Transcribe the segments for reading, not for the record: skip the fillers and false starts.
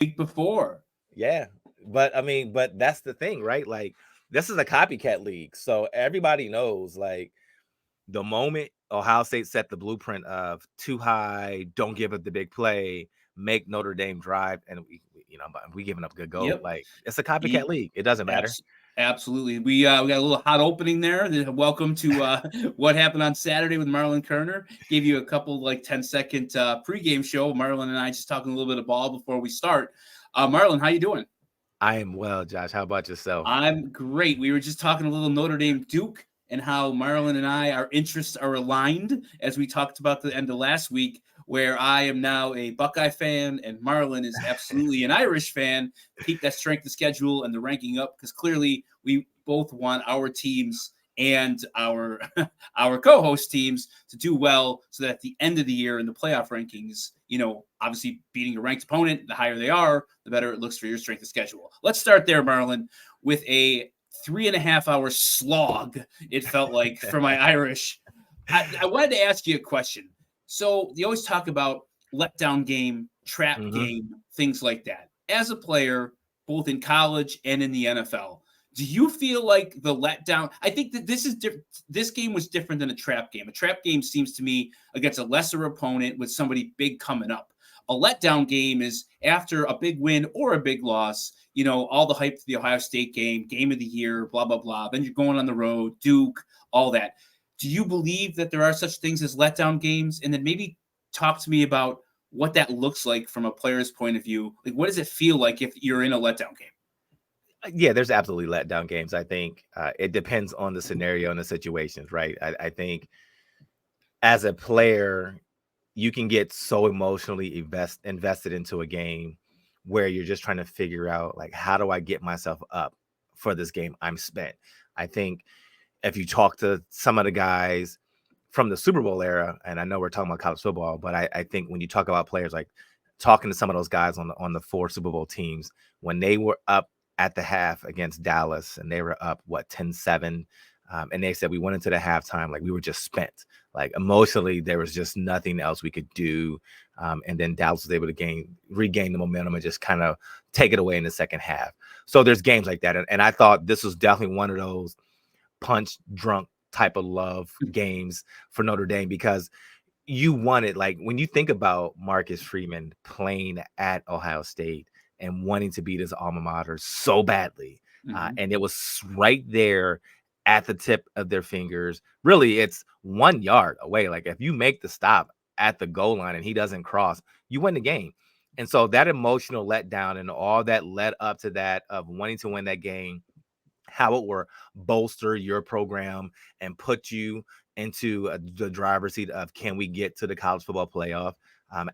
week before. Yeah. But I mean, but that's the thing, right? Like, this is a copycat league. So everybody knows, like, the moment Ohio State set the blueprint of too high, don't give up the big play, make Notre Dame drive, and we giving up good goal. Yep. Like, it's a copycat league. It doesn't matter. Absolutely. We got a little hot opening there. Welcome to what happened on Saturday with Marlon Kerner. Gave you a couple 10-second pregame show. Marlon and I just talking a little bit of ball before we start. Marlon, how you doing? I am well, Josh. How about yourself? I'm great. We were just talking a little Notre Dame Duke and how Marlon and I, our interests are aligned, as we talked about the end of last week, where I am now a Buckeye fan and Marlon is absolutely an Irish fan. Keep that strength of schedule and the ranking up, because clearly we both want our teams and our our co-host teams to do well, so that at the end of the year in the playoff rankings, obviously beating a ranked opponent, the higher they are, the better it looks for your strength of schedule. Let's start there, Marlon, with a 3.5-hour slog, it felt like, for my Irish. I wanted to ask you a question. So you always talk about letdown game, trap Mm-hmm. game, things like that. As a player, both in college and in the NFL, do you feel like the letdown? I think that this is different. This game was different than a trap game. A trap game seems to me against a lesser opponent with somebody big coming up. A letdown game is after a big win or a big loss, all the hype for the Ohio State game of the year, blah, blah, blah. Then you're going on the road, Duke, all that. Do you believe that there are such things as letdown games? And then maybe talk to me about what that looks like from a player's point of view. Like, what does it feel like if you're in a letdown game? Yeah, there's absolutely letdown games. I think it depends on the scenario and the situations, right? I think as a player, you can get so emotionally invested into a game where you're just trying to figure out, like, how do I get myself up for this game I'm spent. I think if you talk to some of the guys from the Super Bowl era, and I know we're talking about college football, but I think when you talk about players, like talking to some of those guys on the 4 Super Bowl teams, when they were up at the half against Dallas and they were up, what, 10-7, and they said we went into the halftime like we were just spent. Like, emotionally, there was just nothing else we could do. And then Dallas was able to regain the momentum and just kind of take it away in the second half. So there's games like that. And I thought this was definitely one of those punch drunk type of love games for Notre Dame, because you wanted, like, when you think about Marcus Freeman playing at Ohio State and wanting to beat his alma mater so badly, and it was right there at the tip of their fingers. Really, it's 1 yard away. Like, if you make the stop at the goal line and he doesn't cross, you win the game. And so that emotional letdown and all that led up to that of wanting to win that game, how it will bolster your program and put you into the driver's seat of, can we get to the college football playoff,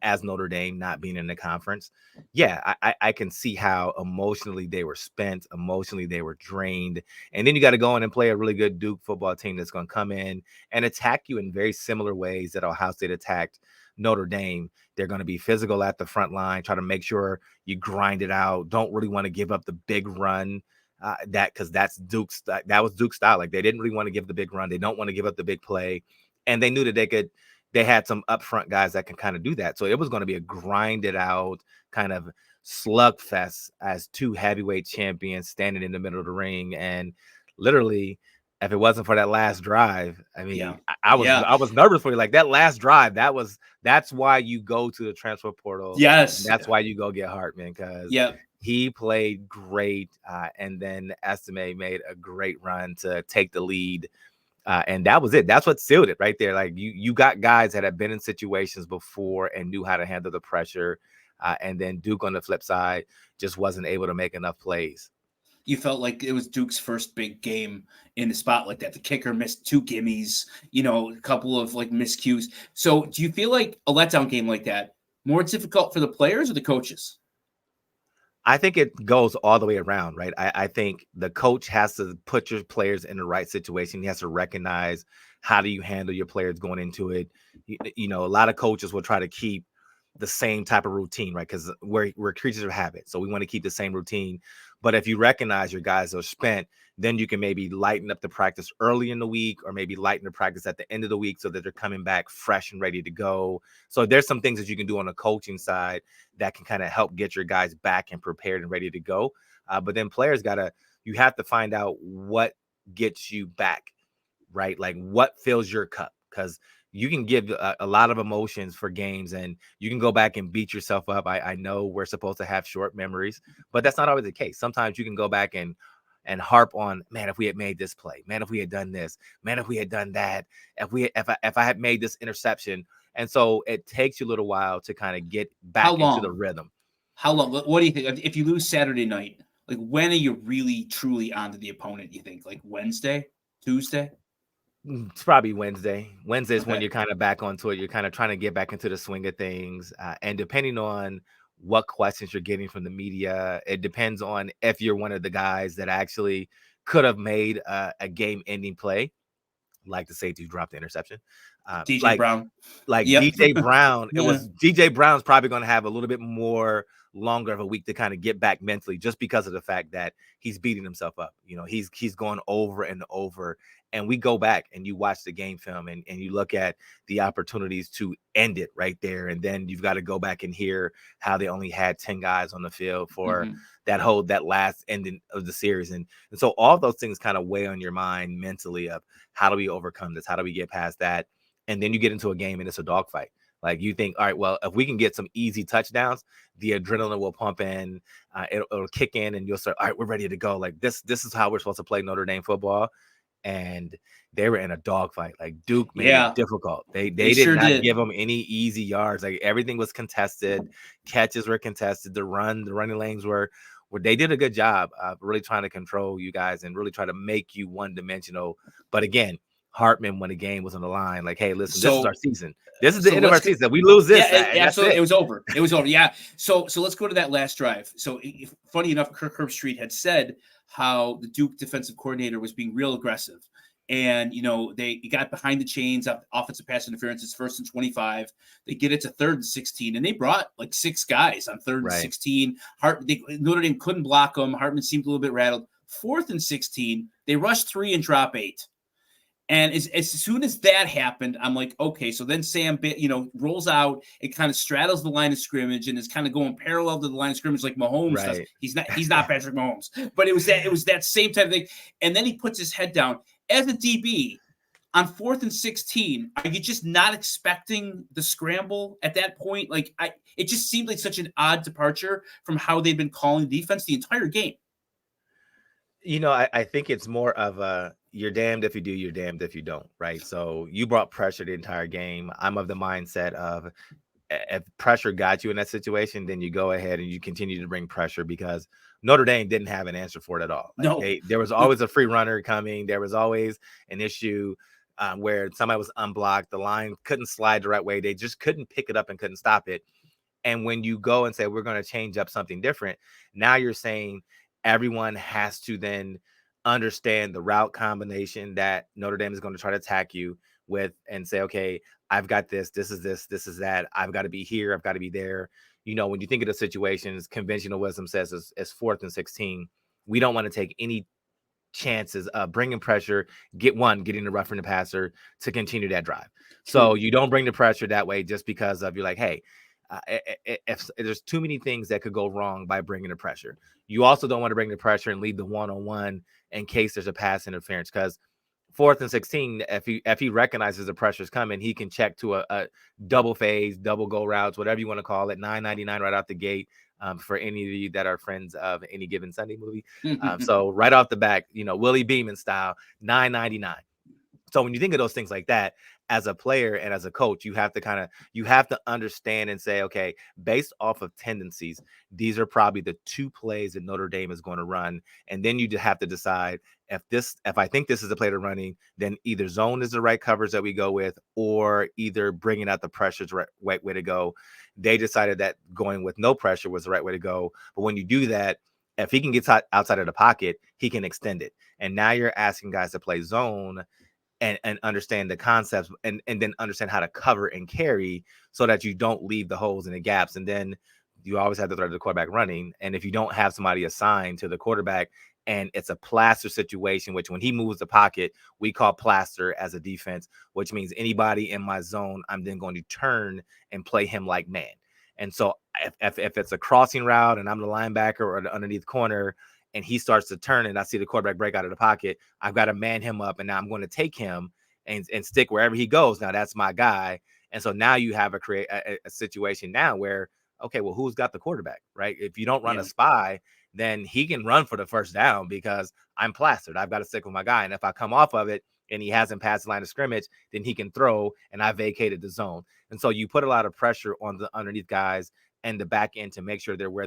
as Notre Dame not being in the conference. Yeah, I can see how emotionally they were spent, emotionally they were drained. And then you got to go in and play a really good Duke football team that's going to come in and attack you in very similar ways that Ohio State attacked Notre Dame. They're going to be physical at the front line, try to make sure you grind it out, don't really want to give up the big run, because that was Duke's style. Like, they didn't really want to give the big run. They don't want to give up the big play. And they knew that they had some upfront guys that can kind of do that. So it was going to be a grinded out kind of slugfest as two heavyweight champions standing in the middle of the ring. And literally, if it wasn't for that last drive, I Yeah. mean, I was nervous for you. Like, that last drive, that's why you go to the transfer portal. And Yes. that's why you go get Hartman, because Yep. he played great, and then Estime made a great run to take the lead, and that was it. That's what sealed it right there. Like, you got guys that have been in situations before and knew how to handle the pressure, and then Duke on the flip side just wasn't able to make enough plays. You felt like it was Duke's first big game in the spot like that. The kicker missed 2 gimmies, a couple of miscues. So do you feel like a letdown game like that more difficult for the players or the coaches? I think it goes all the way around, right? I think the coach has to put your players in the right situation. He has to recognize, how do you handle your players going into it. A lot of coaches will try to keep the same type of routine, right? Because we're creatures of habit, so we want to keep the same routine. But if you recognize your guys are spent, then you can maybe lighten up the practice early in the week, or maybe lighten the practice at the end of the week so that they're coming back fresh and ready to go. So there's some things that you can do on the coaching side that can kind of help get your guys back and prepared and ready to go. But then players you have to find out what gets you back, right? Like what fills your cup, because you can give a lot of emotions for games and you can go back and beat yourself up. I know we're supposed to have short memories, but that's not always the case. Sometimes you can go back and harp on, man, if we had made this play, man, if we had done this, man, if we had done that, if I had made this interception. And so it takes you a little while to kind of get back into the rhythm. How long? What do you think? If you lose Saturday night, like when are you really truly onto the opponent, you think? Like Wednesday, Tuesday? It's probably Wednesday. Wednesday is when Okay. you're kind of back onto it. You're kind of trying to get back into the swing of things. And depending on what questions you're getting from the media, it depends on if you're one of the guys that actually could have made a game-ending play, like the safety who dropped the interception. DJ Brown. Like Yep. DJ Brown, Yeah. DJ Brown's probably going to have a little bit more longer of a week to kind of get back mentally, just because of the fact that he's beating himself up. You know, he's going over and over. And we go back and you watch the game film and you look at the opportunities to end it right there. And then you've got to go back and hear how they only had 10 guys on the field for that last ending of the series. And so all those things kind of weigh on your mind mentally of how do we overcome this? How do we get past that? And then you get into a game and it's a dogfight. Like you think, all right, well, if we can get some easy touchdowns, the adrenaline will pump in, it'll kick in, and you'll start, all right, we're ready to go. Like this is how we're supposed to play Notre Dame football. And they were in a dogfight. Like Duke made it difficult. They did not give them any easy yards. Like everything was contested. Catches were contested. The running lanes were they did a good job of really trying to control you guys and really try to make you one-dimensional. But again, Hartman, when the game was on the line, like, hey, listen, this is our season. This is the end of our season. We lose this. Absolutely. It was over. It was over. Yeah. So let's go to that last drive. So funny enough, Kirk Herbstreit had said how the Duke defensive coordinator was being real aggressive. And, they got behind the chains, offensive pass interference. It's 1st and 25. They get it to 3rd and 16, and they brought like 6 guys on 3rd and 16. Notre Dame couldn't block them. Hartman seemed a little bit rattled. 4th and 16, they rush 3 and drop 8. And as soon as that happened, I'm like, okay. So then Sam, rolls out. It kind of straddles the line of scrimmage and is kind of going parallel to the line of scrimmage like Mahomes does. He's not Patrick Mahomes, but it was that same type of thing. And then he puts his head down as a DB on 4th and 16. Are you just not expecting the scramble at that point? Like it just seemed like such an odd departure from how they've been calling defense the entire game. I think it's more of you're damned if you do, you're damned if you don't, right? So you brought pressure the entire game. I'm of the mindset of if pressure got you in that situation, then you go ahead and you continue to bring pressure, because Notre Dame didn't have an answer for it at all. There was always a free runner coming. There was always an issue where somebody was unblocked. The line couldn't slide the right way. They just couldn't pick it up and couldn't stop it. And when you go and say, we're going to change up something different, now you're saying everyone has to then understand the route combination that Notre Dame is going to try to attack you with and say, okay, I've got this is that. I've got to be here. I've got to be there. When you think of the situations, conventional wisdom says it's 4th and 16. We don't want to take any chances of bringing pressure, getting the roughing the passer to continue that drive. So you don't bring the pressure that way just because of you're like, hey, if there's too many things that could go wrong by bringing the pressure. You also don't want to bring the pressure and leave the one-on-one in case there's a pass interference, because 4th and 16, if he recognizes the pressure's coming, he can check to a double phase, double go routes, whatever you want to call it, 9.99 right out the gate. For any of you that are friends of Any Given Sunday movie. So right off the back, Willie Beeman style, 9.99. So when you think of those things like that, as a player and as a coach, you have to understand and say, okay, based off of tendencies, these are probably the 2 plays that Notre Dame is going to run. And then you have to decide if I think this is the play they're running, then either zone is the right coverage that we go with, or either bringing out the pressure is the right way to go. They decided that going with no pressure was the right way to go. But when you do that, if he can get outside of the pocket, he can extend it. And now you're asking guys to play zone. and understand the concepts and then understand how to cover and carry so that you don't leave the holes and the gaps. And then you always have the threat of the quarterback running. And if you don't have somebody assigned to the quarterback and it's a plaster situation, which when he moves the pocket, we call plaster as a defense, which means anybody in my zone, I'm then going to turn and play him like man. And so if it's a crossing route and I'm the linebacker or the underneath corner and he starts to turn and I see the quarterback break out of the pocket, I've got to man him up and now I'm going to take him and stick wherever he goes. Now that's my guy. And so now you have a situation now where, okay, well, who's got the quarterback, right? If you don't run a spy, then he can run for the first down because I'm plastered. I've got to stick with my guy. And if I come off of it and he hasn't passed the line of scrimmage, then he can throw and I vacated the zone. And so you put a lot of pressure on the underneath guys and the back end to make sure they're where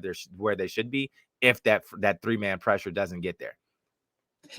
they should be if that 3-man pressure doesn't get there.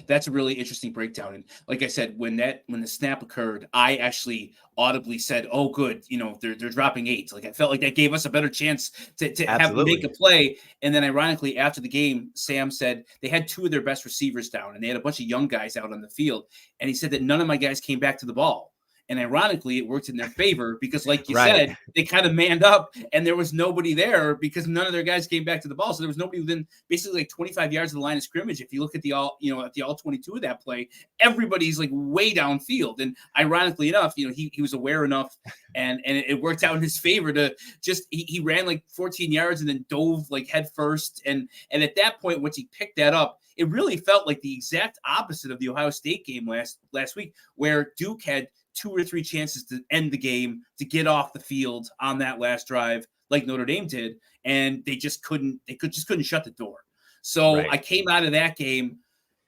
That's a really interesting breakdown. And like I said, when the snap occurred, I actually audibly said, "Oh, good, they're dropping 8." Like I felt like that gave us a better chance to have them make a play. And then ironically, after the game, Sam said they had 2 of their best receivers down and they had a bunch of young guys out on the field. And he said that none of my guys came back to the ball. And ironically, it worked in their favor because, like you said, they kind of manned up and there was nobody there because none of their guys came back to the ball. So there was nobody within basically like 25 yards of the line of scrimmage. If you look at the all 22 of that play, everybody's like way downfield. And ironically enough, he was aware enough and it worked out in his favor to just he ran like 14 yards and then dove like head first. And at that point, once he picked that up, it really felt like the exact opposite of the Ohio State game last week, where Duke had 2 or 3 chances to end the game, to get off the field on that last drive, like Notre Dame did, and they just couldn't shut the door. So I came out of that game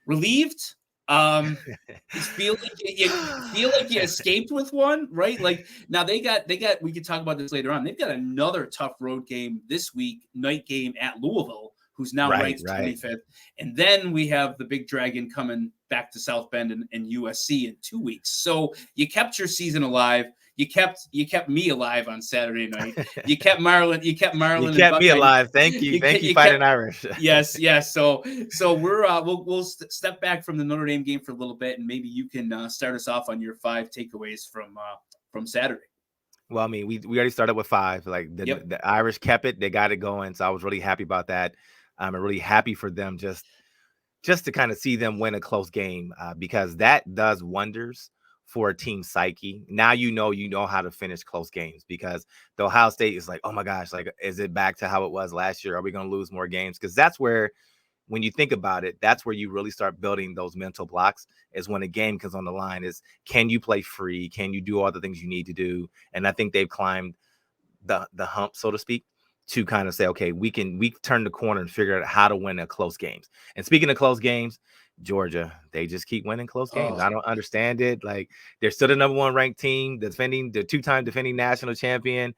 relieved. Feel like you escaped with one, right? Like now they got. We can talk about this later on. They've got another tough road game this week, night game at Louisville, who's now ranked 25th. And then we have the Big Dragon coming back to South Bend and USC in 2 weeks. So you kept your season alive. You kept me alive on Saturday night. You kept Marlon. You kept me alive. Thank you. Thank you, Fighting Irish. Yes. So we'll step back from the Notre Dame game for a little bit, and maybe you can start us off on your 5 takeaways from Saturday. Well, I mean, we already started with 5. Like the Irish kept it; they got it going. So I was really happy about that. I'm really happy for them just to kind of see them win a close game because that does wonders for a team psyche. Now you know how to finish close games because the Ohio State is like, oh my gosh, like is it back to how it was last year? Are we going to lose more games? Because that's where, when you think about it, that's where you really start building those mental blocks, is when a game comes on the line, is can you play free? Can you do all the things you need to do? And I think they've climbed the hump, so to speak, to kind of say, okay, we turn the corner and figure out how to win a close games. And speaking of close games, Georgia, they just keep winning close games. I don't understand it. Like, they're still the number 1 ranked team, the 2-time defending national champion.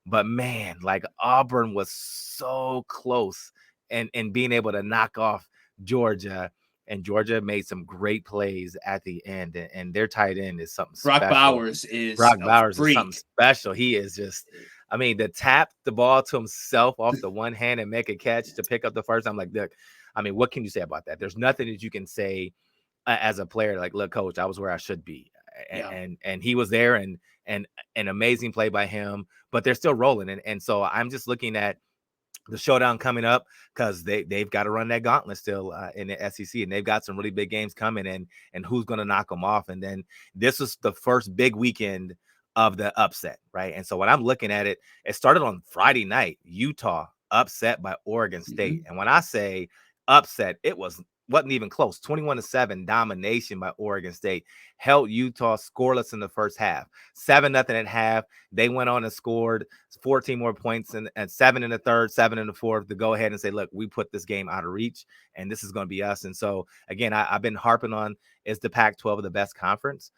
But man, like Auburn was so close and being able to knock off Georgia. And Georgia made some great plays at the end. And their tight end is something special. Brock Bowers is something special. He is just, I mean, to tap the ball to himself off the one hand and make a catch to pick up the first. I'm like, look, I mean, what can you say about that? There's nothing that you can say as a player. Like, look, coach, I was where I should be. And he was there, and an amazing play by him, but they're still rolling. And so I'm just looking at the showdown coming up because they've got to run that gauntlet still in the SEC, and they've got some really big games coming and who's going to knock them off. And then this is the first big weekend of the upset, right? And so when I'm looking at it, it started on Friday night, Utah upset by Oregon State. And when I say upset, it wasn't even close. 21-7 domination by Oregon State, held Utah scoreless in the first half. 7-0 at half. They went on and scored 14 more points and 7 in the third, 7 in the fourth to go ahead and say, look, we put this game out of reach and this is going to be us. And so again, I've been harping on, is the Pac-12 the best conference?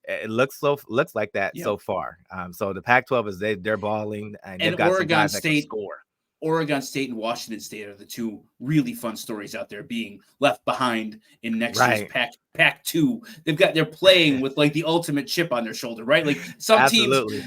It looks like that so far. So the Pac-12 is they're balling, and they've got some guys that can score. Oregon State and Washington State are the 2 really fun stories out there being left behind in next year's Pac-2. They're playing with like the ultimate chip on their shoulder, right? Like some Absolutely.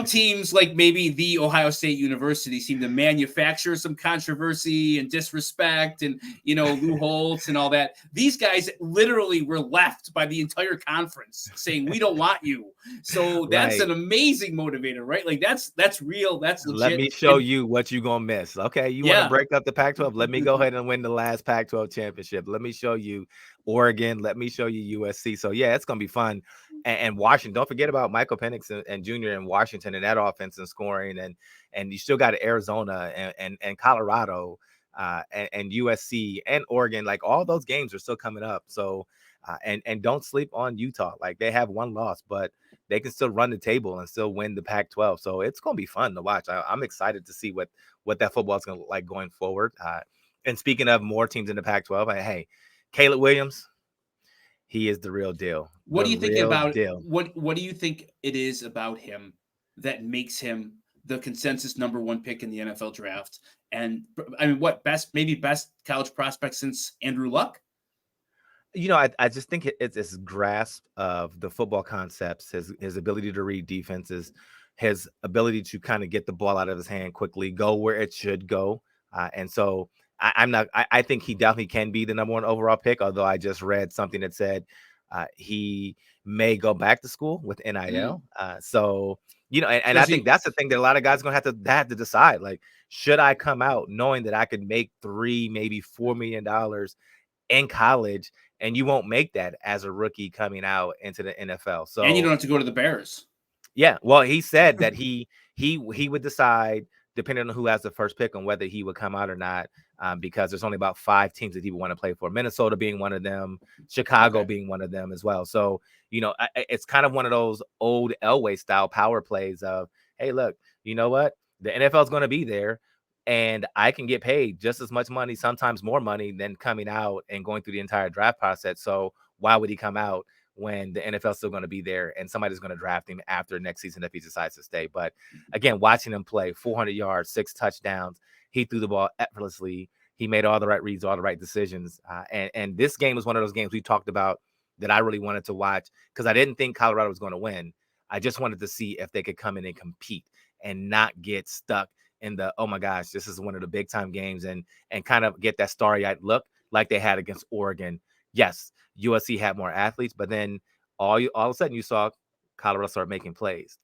teams like maybe the Ohio State University seem to manufacture some controversy and disrespect and Lou Holtz and all that. These guys literally were left by the entire conference saying we don't want you. So that's Right. an amazing motivator, right? Like that's real, that's legit. Let me show you what you're gonna miss. Okay, you want to Yeah. break up the Pac-12? Let me go ahead and win the last Pac-12 championship. Let me show you Oregon. Let me show you USC. So yeah, it's gonna be fun. And Washington. Don't forget about Michael Penix and Jr. in Washington and that offense and scoring. And you still got Arizona and Colorado and USC and Oregon. Like all those games are still coming up. So and don't sleep on Utah. Like they have one loss, but they can still run the table and still win the Pac-12. So it's going to be fun to watch. I'm excited to see what that football is going to look like going forward. And speaking of more teams in the Pac-12, hey, Caleb Williams, he is the real deal. What do you think about deal. What do you think it is about him that makes him the consensus number one pick in the NFL draft? And I mean, best college prospect since Andrew Luck? I just think it's his grasp of the football concepts, his ability to read defenses, his ability to kind of get the ball out of his hand quickly, go where it should go. And so I think he definitely can be the number one overall pick, although I just read something that said he may go back to school with NIL. So, and I think that's the thing that a lot of guys are going to have to decide. Like, should I come out knowing that I could make $3, maybe $4 million in college, and you won't make that as a rookie coming out into the NFL. So and you don't have to go to the Bears. Yeah, well, he said that he would decide depending on who has the first pick on whether he would come out or not, because there's only about 5 teams that he would want to play for. Minnesota being one of them, Chicago being one of them as well. So it's kind of one of those old Elway style power plays of, hey, look, you know what, the NFL is going to be there. And I can get paid just as much money, sometimes more money, than coming out and going through the entire draft process. So why would he come out when the NFL is still going to be there and somebody's going to draft him after next season if he decides to stay? But again, watching him play 400 yards, 6 touchdowns, he threw the ball effortlessly. He made all the right reads, all the right decisions. And this game was one of those games we talked about that I really wanted to watch because I didn't think Colorado was going to win. I just wanted to see if they could come in and compete and not get stuck in the, oh my gosh, this is one of the big time games, and kind of get that starry-eyed look like they had against Oregon. Yes, USC had more athletes, but then all of a sudden you saw Colorado start making plays.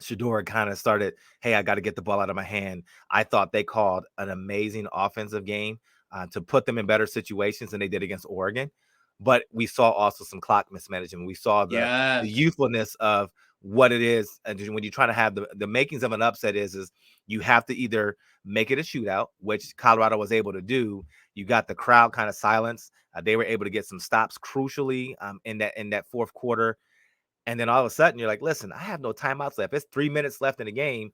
Shedeur kind of started, hey, I got to get the ball out of my hand. I thought they called an amazing offensive game to put them in better situations than they did against Oregon. But we saw also some clock mismanagement. We saw the youthfulness of what it is. And when you're trying to have the makings of an upset is you have to either make it a shootout, which Colorado was able to do. You got the crowd kind of silence. They were able to get some stops crucially in that fourth quarter. And then all of a sudden you're like, listen, I have no timeouts left. It's 3 minutes left in the game.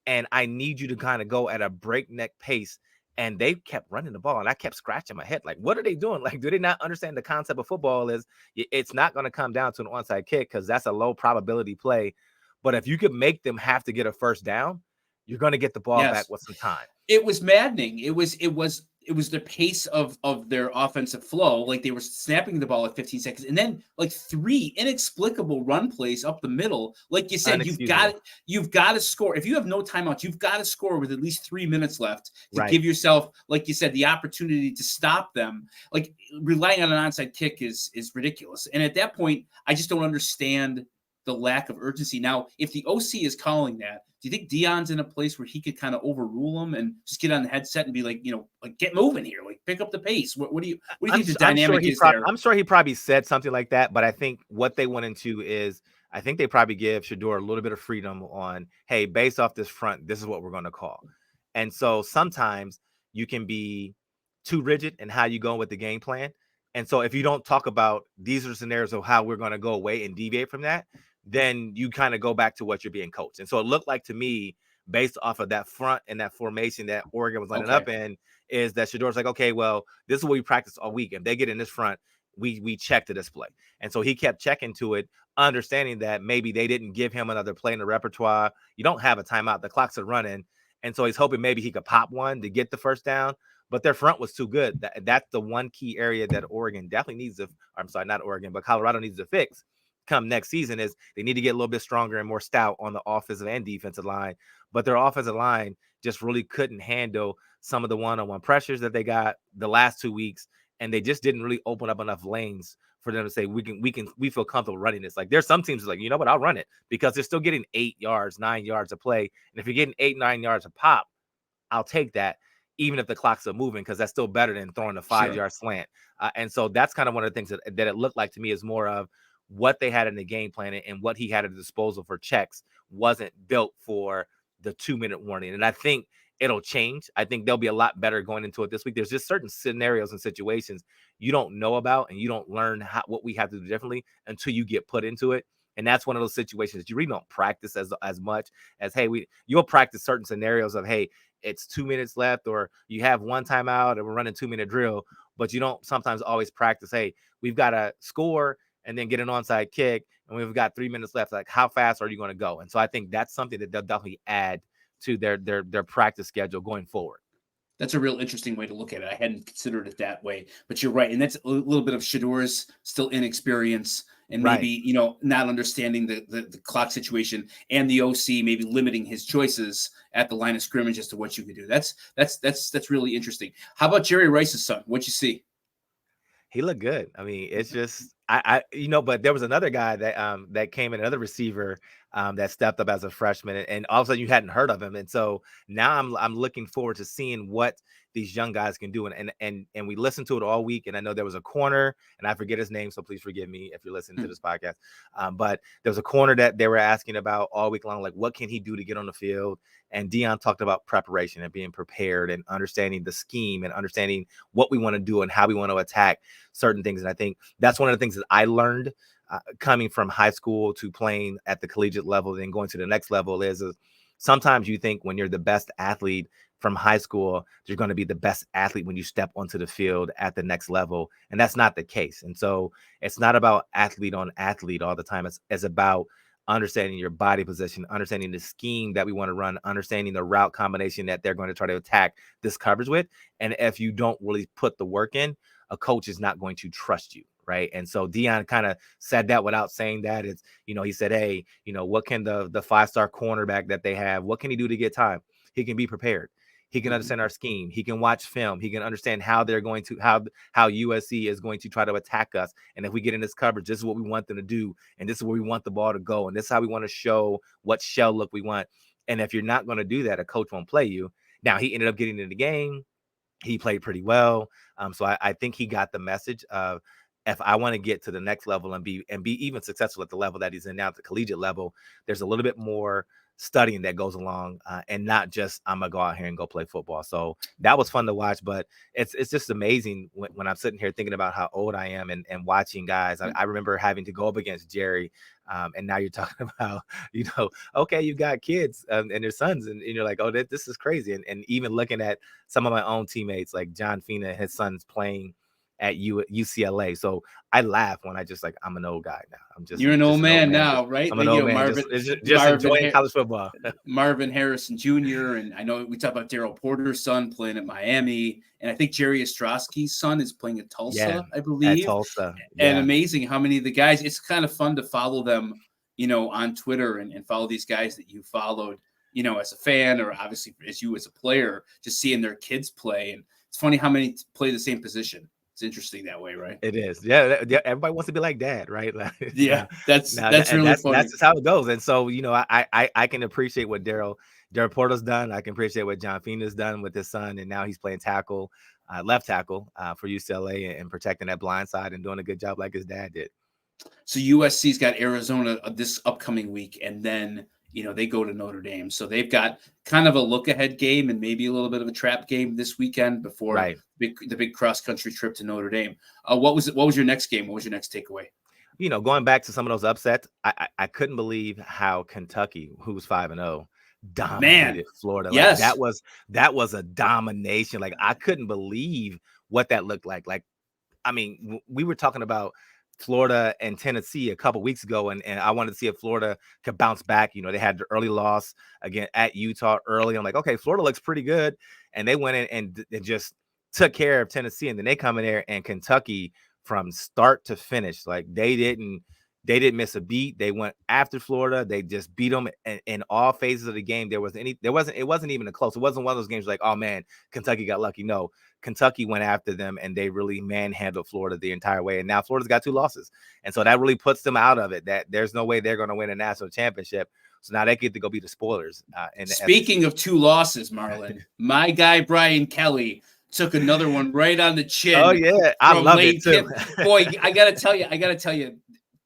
And I need you to kind of go at a breakneck pace. And they kept running the ball. And I kept scratching my head. Like, what are they doing? Like, do they not understand the concept of football is it's not going to come down to an onside kick because that's a low probability play. But if you could make them have to get a first down, you're going to get the ball back with some time. It was maddening. It was the pace of their offensive flow. Like they were snapping the ball at 15 seconds and then like 3 inexplicable run plays up the middle. Like you said, you've got to score. If you have no timeouts, you've got to score with at least 3 minutes left to give yourself, like you said, the opportunity to stop them. Like relying on an onside kick is ridiculous. And at that point, I just don't understand the lack of urgency. Now, if the OC is calling that, do you think Deion's in a place where he could kind of overrule him and just get on the headset and be like, like get moving here, like pick up the pace? What do you think the dynamic is there? I'm sure he probably said something like that, but I think what they went into is I think they probably give Shedeur a little bit of freedom on, hey, based off this front, this is what we're going to call. And so sometimes you can be too rigid in how you go with the game plan. And so if you don't talk about these are scenarios of how we're going to go away and deviate from that, then you kind of go back to what you're being coached. And so it looked like to me, based off of that front and that formation that Oregon was lining up in, is that Shedeur's like, okay, well, this is what we practice all week. If they get in this front, we check the display. And so he kept checking to it, understanding that maybe they didn't give him another play in the repertoire. You don't have a timeout. The clocks are running. And so he's hoping maybe he could pop one to get the first down. but their front was too good. That's the one key area that Oregon definitely needs to, I'm sorry, not Oregon, but Colorado needs to fix come next season is they need to get a little bit stronger and more stout on the offensive and defensive line. But their offensive line just really couldn't handle some of the one-on-one pressures that they got the last 2 weeks, and they just didn't really open up enough lanes for them to say we feel comfortable running this. Like there's some teams like, you know what, I'll run it because they're still getting 8 yards, 9 yards of play. And if you're getting 8, 9 yards of pop, I'll take that, even if the clock's still moving, because that's still better than throwing a 5-yard slant. And so that's kind of one of the things that it looked like to me is more of what they had in the game plan and what he had at his disposal for checks wasn't built for the 2-minute warning. And I think it'll change. I think they'll be a lot better going into it this week. There's just certain scenarios and situations you don't know about, and you don't learn what we have to do differently until you get put into it. And that's one of those situations that you really don't practice as much as, hey, you'll practice certain scenarios of, hey, it's 2 minutes left, or you have one timeout and we're running 2-minute drill, but you don't sometimes always practice, hey, we've got to score and then get an onside kick, and we've got 3 minutes left. Like, how fast are you going to go? And so I think that's something that they'll definitely add to their practice schedule going forward. That's a real interesting way to look at it. I hadn't considered it that way, but you're right. And that's a little bit of Shador's still inexperience and maybe, not understanding the clock situation, and the OC maybe limiting his choices at the line of scrimmage as to what you could do. That's really interesting. How about Jerry Rice's son? What'd you see? He looked good. I mean, it's just but there was another guy that came in, another receiver that stepped up as a freshman, and all of a sudden you hadn't heard of him. And so now I'm looking forward to seeing what these young guys can do. And we listened to it all week. And I know there was a corner, and I forget his name, so please forgive me if you're listening to this podcast. But there was a corner that they were asking about all week long, like what can he do to get on the field? And Deion talked about preparation and being prepared and understanding the scheme and understanding what we want to do and how we want to attack certain things. And I think that's one of the things that I learned coming from high school to playing at the collegiate level, then going to the next level is sometimes you think when you're the best athlete from high school, you're going to be the best athlete when you step onto the field at the next level. And that's not the case. And so it's not about athlete on athlete all the time. It's about understanding your body position, understanding the scheme that we want to run, understanding the route combination that they're going to try to attack this coverage with. And if you don't really put the work in, a coach is not going to trust you. Right. And so Deion kind of said that without saying that. It's, he said, hey, what can the 5-star cornerback that they have, what can he do to get time? He can be prepared. He can understand our scheme. He can watch film. He can understand how they're going to, how USC is going to try to attack us. And if we get in this coverage, this is what we want them to do. And this is where we want the ball to go. And this is how we want to show what shell look we want. And if you're not going to do that, a coach won't play you. Now, he ended up getting in the game. He played pretty well. So I think he got the message of, if I want to get to the next level and be even successful at the level that he's in now, at the collegiate level, there's a little bit more studying that goes along, and not just I'm gonna go out here and go play football. So that was fun to watch, but it's just amazing when I'm sitting here thinking about how old I am and watching guys. I remember having to go up against Jerry, and now you're talking about, okay, you got kids and their sons, and you're like, oh, this is crazy. And even looking at some of my own teammates, like John Fina, his son's playing at UCLA. So I laugh when I'm an old guy now. You're an old man now, right? I'm an old man, just enjoying college football. Marvin Harrison Jr. And I know we talk about Daryl Porter's son playing at Miami, and I think Jerry Ostrowski's son is playing at Tulsa, I believe. At Tulsa. And amazing how many of the guys, it's kind of fun to follow them, on Twitter and follow these guys that you followed, as a fan, or obviously as you as a player, just seeing their kids play. And it's funny how many play the same position. It's interesting that way, right? It is. Yeah. Everybody wants to be like dad, right? Yeah, that's really funny. That's just how it goes. And so, I can appreciate what Daryl Porter's done. I can appreciate what John Fina's done with his son. And now he's playing tackle, left tackle for UCLA and protecting that blind side and doing a good job like his dad did. So USC's got Arizona this upcoming week, and then they go to Notre Dame. So they've got kind of a look-ahead game and maybe a little bit of a trap game this weekend before the big cross-country trip to Notre Dame. What was your next game? What was your next takeaway? Going back to some of those upsets, I couldn't believe how Kentucky, who was 5-0, dominated Florida. Yes. That was a domination. Like, I couldn't believe what that looked like. Like, I mean, we were talking about Florida and Tennessee a couple weeks ago, and I wanted to see if Florida could bounce back. They had the early loss again at Utah early. I'm like, okay, Florida looks pretty good, and they went in and just took care of Tennessee, and then they come in there and Kentucky from start to finish, like they didn't miss a beat. They went after Florida. They just beat them in all phases of the game. It wasn't even a close. It wasn't one of those games like, oh man, Kentucky got lucky. No, Kentucky went after them and they really manhandled Florida the entire way. And now Florida's got 2 losses. And so that really puts them out of it, that there's no way they're going to win a national championship. So now they get to go be the spoilers. Speaking of 2 losses, Marlon, my guy Brian Kelly took another one right on the chin. Oh yeah, I love it too. Boy, I gotta tell you,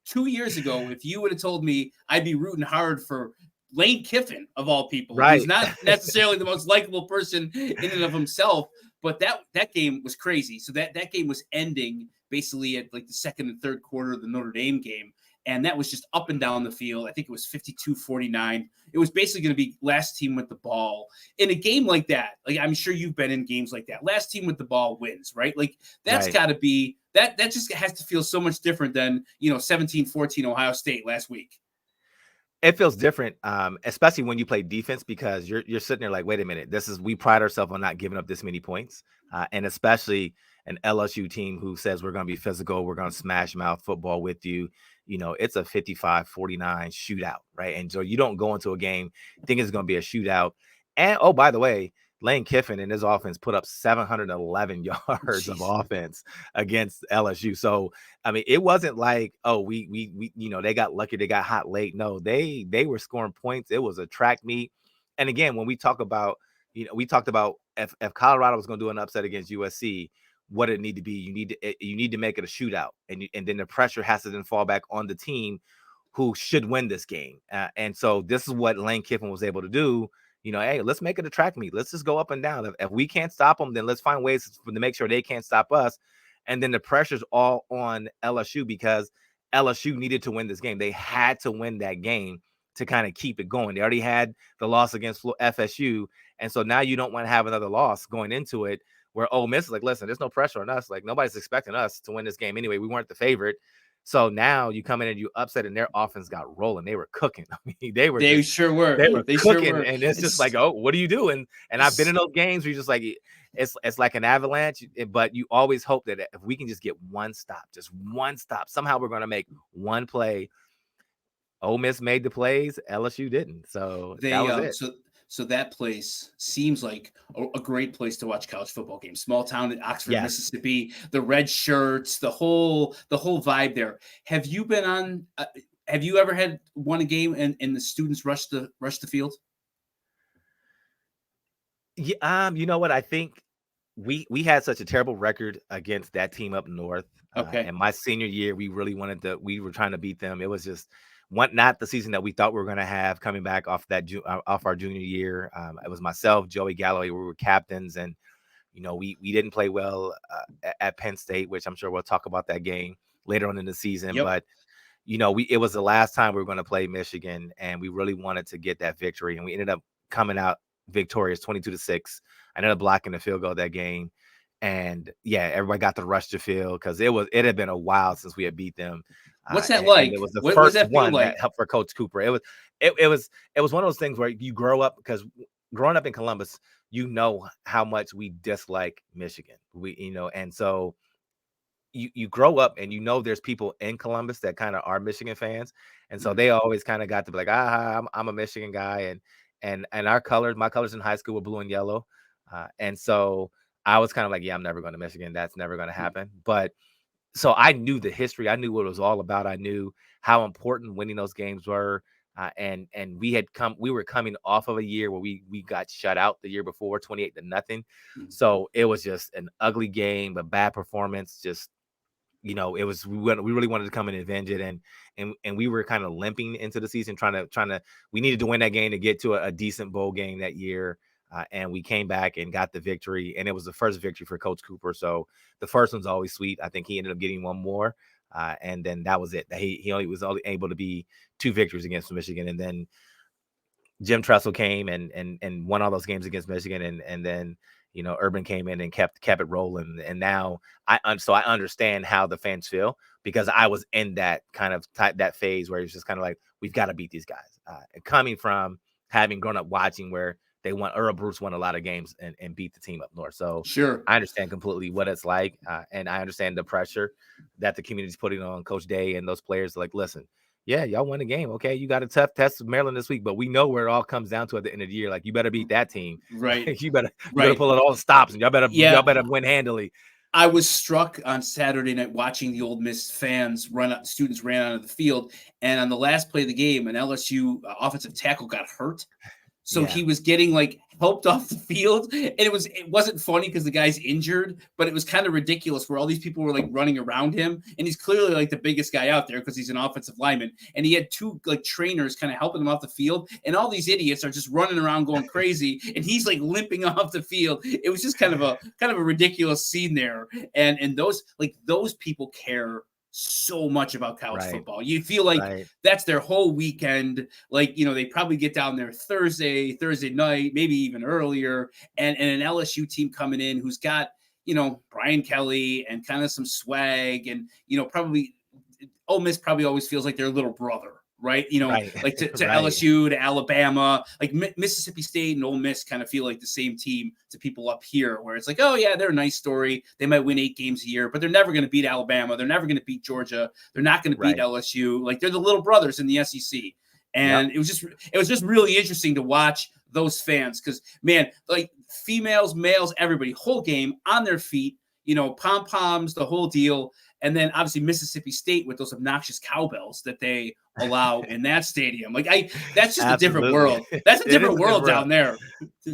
2 years ago, if you would have told me, I'd be rooting hard for Lane Kiffin of all people, right? Who's not necessarily the most likable person in and of himself, but that game was crazy. So that game was ending basically at like the second and third quarter of the Notre Dame game. And that was just up and down the field. I think it was 52-49. It was basically going to be last team with the ball. In a game like that, like I'm sure you've been in games like that, last team with the ball wins, right? Like that's got to be that just has to feel so much different than, 17-14 Ohio State last week. It feels different, especially when you play defense, because you're sitting there like, wait a minute, we pride ourselves on not giving up this many points, and especially an LSU team who says we're going to be physical, we're going to smash mouth football with you. It's a 55-49 shootout, right? And so you don't go into a game thinking it's going to be a shootout. And oh, by the way, Lane Kiffin and his offense put up 711 yards of offense against LSU. So, I mean, it wasn't like, oh, we they got lucky, they got hot late. No, they were scoring points. It was a track meet. And again, when we talk about, we talked about if Colorado was going to do an upset against USC, what it need to be, you need to make it a shootout, and then the pressure has to then fall back on the team who should win this game. And so this is what Lane Kiffin was able to do. Hey, let's make it a track meet. Let's just go up and down. If we can't stop them, then let's find ways to make sure they can't stop us. And then the pressure's all on LSU because LSU needed to win this game. They had to win that game to kind of keep it going. They already had the loss against FSU. And so now you don't want to have another loss going into it where Ole Miss is like, listen, there's no pressure on us. Like, nobody's expecting us to win this game anyway. We weren't the favorite. So now you come in and you upset, and their offense got rolling. They were cooking. I mean, they sure were. They were cooking, and it's just like, oh, what do you do? And I've been in those games where you just like, it's like an avalanche. But you always hope that if we can just get just one stop, somehow we're going to make one play. Ole Miss made the plays, LSU didn't. So that was it. So that place seems like a great place to watch college football games. Small town in Oxford, Mississippi, the red shirts, the whole vibe there. Have you been on? Have you ever had won a game and the students rush the field? Yeah, you know what? I think we had such a terrible record against that team up north. Okay. And my senior year, we were trying to beat them. It was just not the season that we thought we were going to have coming back off our junior year. It was myself, Joey Galloway, we were captains, and we didn't play well at Penn State, which I'm sure we'll talk about that game later on in the season. Yep. But it was the last time we were going to play Michigan, and we really wanted to get that victory, and we ended up coming out victorious 22-6. I ended up blocking the field goal that game, and everybody got to rush the field because it had been a while since we had beat them. What's that like? And it was the first one that helped for Coach Cooper. It was one of those things where you grow up, because growing up in Columbus, how much we dislike Michigan. And so you grow up and there's people in Columbus that kind of are Michigan fans, and so they always kind of got to be like, I'm a Michigan guy, and my colors in high school were blue and yellow, and so I was kind of like, I'm never going to Michigan. That's never going to happen, but. So I knew the history. I knew what it was all about. I knew how important winning those games were. And we were coming off of a year where we got shut out the year before, 28-0. So it was just an ugly game, a bad performance. Just, it was, we really wanted to come in and avenge it. And we were kind of limping into the season, we needed to win that game to get to a decent bowl game that year. And we came back and got the victory, and it was the first victory for Coach Cooper. So the first one's always sweet. I think he ended up getting one more, and then that was it. He only was able to be 2 victories against Michigan, and then Jim Tressel came and won all those games against Michigan, and then Urban came in and kept it rolling. And now I understand how the fans feel, because I was in that kind of that phase where it's just kind of like, we've got to beat these guys. Coming from having grown up watching where Earl Bruce won a lot of games and beat the team up north. So Sure. I understand completely what it's like. And I understand the pressure that the community's putting on Coach Day and those players. Like, listen, yeah, y'all won a game. Okay. You got a tough test of Maryland this week, but we know where it all comes down to at the end of the year. Like, you better beat that team. Right. you better Right. pull out all the stops, and y'all better win handily. I was struck on Saturday night watching the Ole Miss students ran out of the field, and on the last play of the game, an LSU offensive tackle got hurt. So he was getting like helped off the field, and it wasn't funny because the guy's injured, but it was kind of ridiculous where all these people were like running around him, and he's clearly like the biggest guy out there because he's an offensive lineman, and he had two like trainers kind of helping him off the field, and all these idiots are just running around going crazy, and he's like limping off the field. It was just kind of a ridiculous scene there, and those people care so much about college football. You feel like that's their whole weekend. Like, they probably get down there Thursday night, maybe even earlier. And an LSU team coming in who's got, Brian Kelly and kind of some swag and, probably Ole Miss probably always feels like their little brother. Right. Like to LSU, to Alabama, like Mississippi State and Ole Miss kind of feel like the same team to people up here where it's like, oh, yeah, they're a nice story. They might win 8 games a year, but they're never going to beat Alabama. They're never going to beat Georgia. They're not going to beat LSU. Like they're the little brothers in the SEC. And it was just really interesting to watch those fans because, man, like females, males, everybody, whole game on their feet, pom-poms, the whole deal. And then obviously Mississippi State with those obnoxious cowbells that they allow in that stadium. Like that's just a different world. That's a different world down there.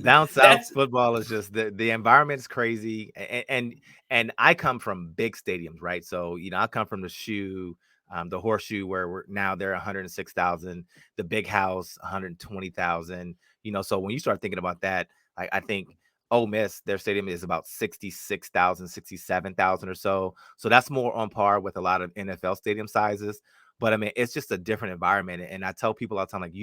Down south football is just the environment is crazy. And I come from big stadiums, right? So, I come from the Horseshoe where they're 106,000, the Big House, 120,000, so when you start thinking about that, I think Ole Miss, their stadium is about 66,000, 67,000 or so. So that's more on par with a lot of NFL stadium sizes. But I mean, it's just a different environment. And I tell people all the time, like,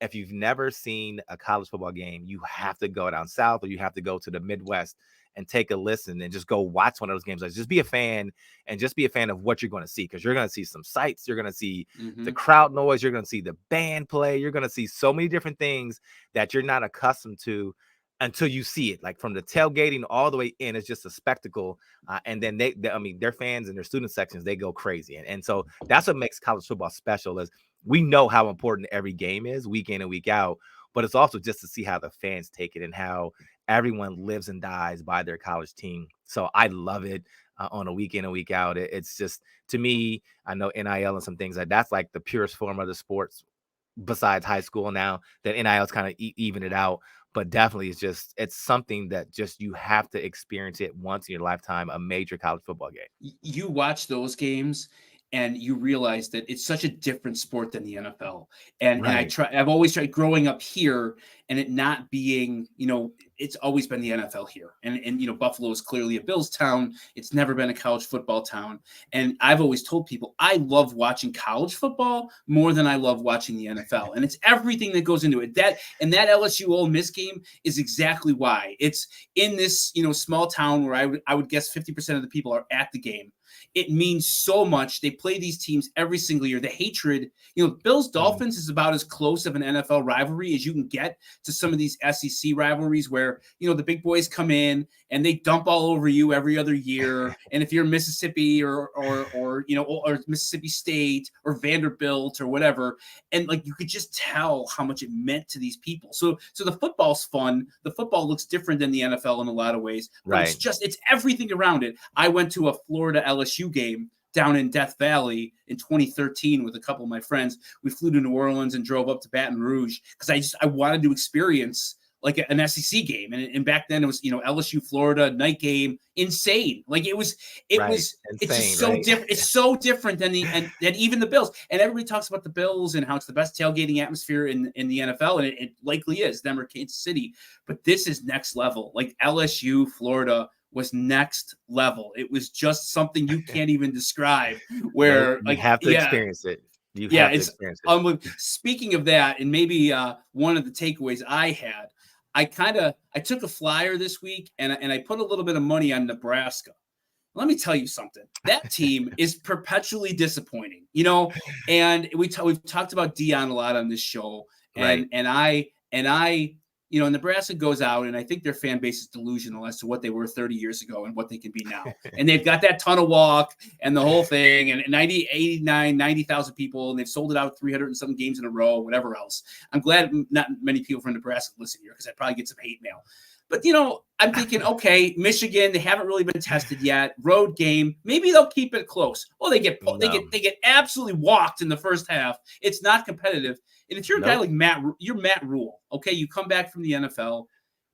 if you've never seen a college football game, you have to go down south or you have to go to the Midwest and take a listen and just go watch one of those games. Like, just be a fan and just be a fan of what you're going to see, because you're going to see some sights. You're going to see the crowd noise. You're going to see the band play. You're going to see so many different things that you're not accustomed to until you see it, like from the tailgating all the way in. It's just a spectacle. And then their fans and their student sections, they go crazy. And so that's what makes college football special, is we know how important every game is week in and week out, but it's also just to see how the fans take it and how everyone lives and dies by their college team. So I love it on a week in and week out. It's just, to me, I know NIL and some things that's like the purest form of the sports besides high school now, that NIL is kind of even it out. But definitely it's something that just you have to experience it once in your lifetime, a major college football game. You watch those games and you realize that it's such a different sport than the NFL. And I've always tried growing up here and it not being, it's always been the NFL here. And Buffalo is clearly a Bills town. It's never been a college football town. And I've always told people I love watching college football more than I love watching the NFL. And it's everything that goes into it. That LSU Ole Miss game is exactly why. It's in this, small town where I would guess 50% of the people are at the game. It means so much. They play these teams every single year. The hatred, Bills Dolphins is about as close of an NFL rivalry as you can get to some of these SEC rivalries where, the big boys come in and they dump all over you every other year. And if you're Mississippi or Mississippi State or Vanderbilt or whatever, and like you could just tell how much it meant to these people. So the football's fun. The football looks different than the NFL in a lot of ways. But it's everything around it. I went to a Florida LSU game down in Death Valley in 2013 with a couple of my friends. We flew to New Orleans and drove up to Baton Rouge because I wanted to experience like an SEC game. And back then it was, LSU, Florida night game, insane. Like it's just so different. It's so different than than even the Bills. And everybody talks about the Bills and how it's the best tailgating atmosphere in the NFL. And it likely is, them or Kansas City, but this is next level. Like LSU, Florida was next level. It was just something you can't even describe, where you have to experience it. Speaking of that, and maybe one of the takeaways I had, I took a flyer this week and I put a little bit of money on Nebraska. Let me tell you something. That team is perpetually disappointing, and we've talked about Dion a lot on this show, and I Nebraska goes out, and I think their fan base is delusional as to what they were 30 years ago and what they can be now. And they've got that tunnel walk and the whole thing, and 90,000 people, and they've sold it out 300 and some games in a row, whatever else. I'm glad not many people from Nebraska listen here because I probably get some hate mail. But, I'm thinking, okay, Michigan, they haven't really been tested yet. Road game, maybe they'll keep it close. Oh, they get absolutely walked in the first half. It's not competitive. And if you're a guy like Matt Rule, okay, you come back from the NFL,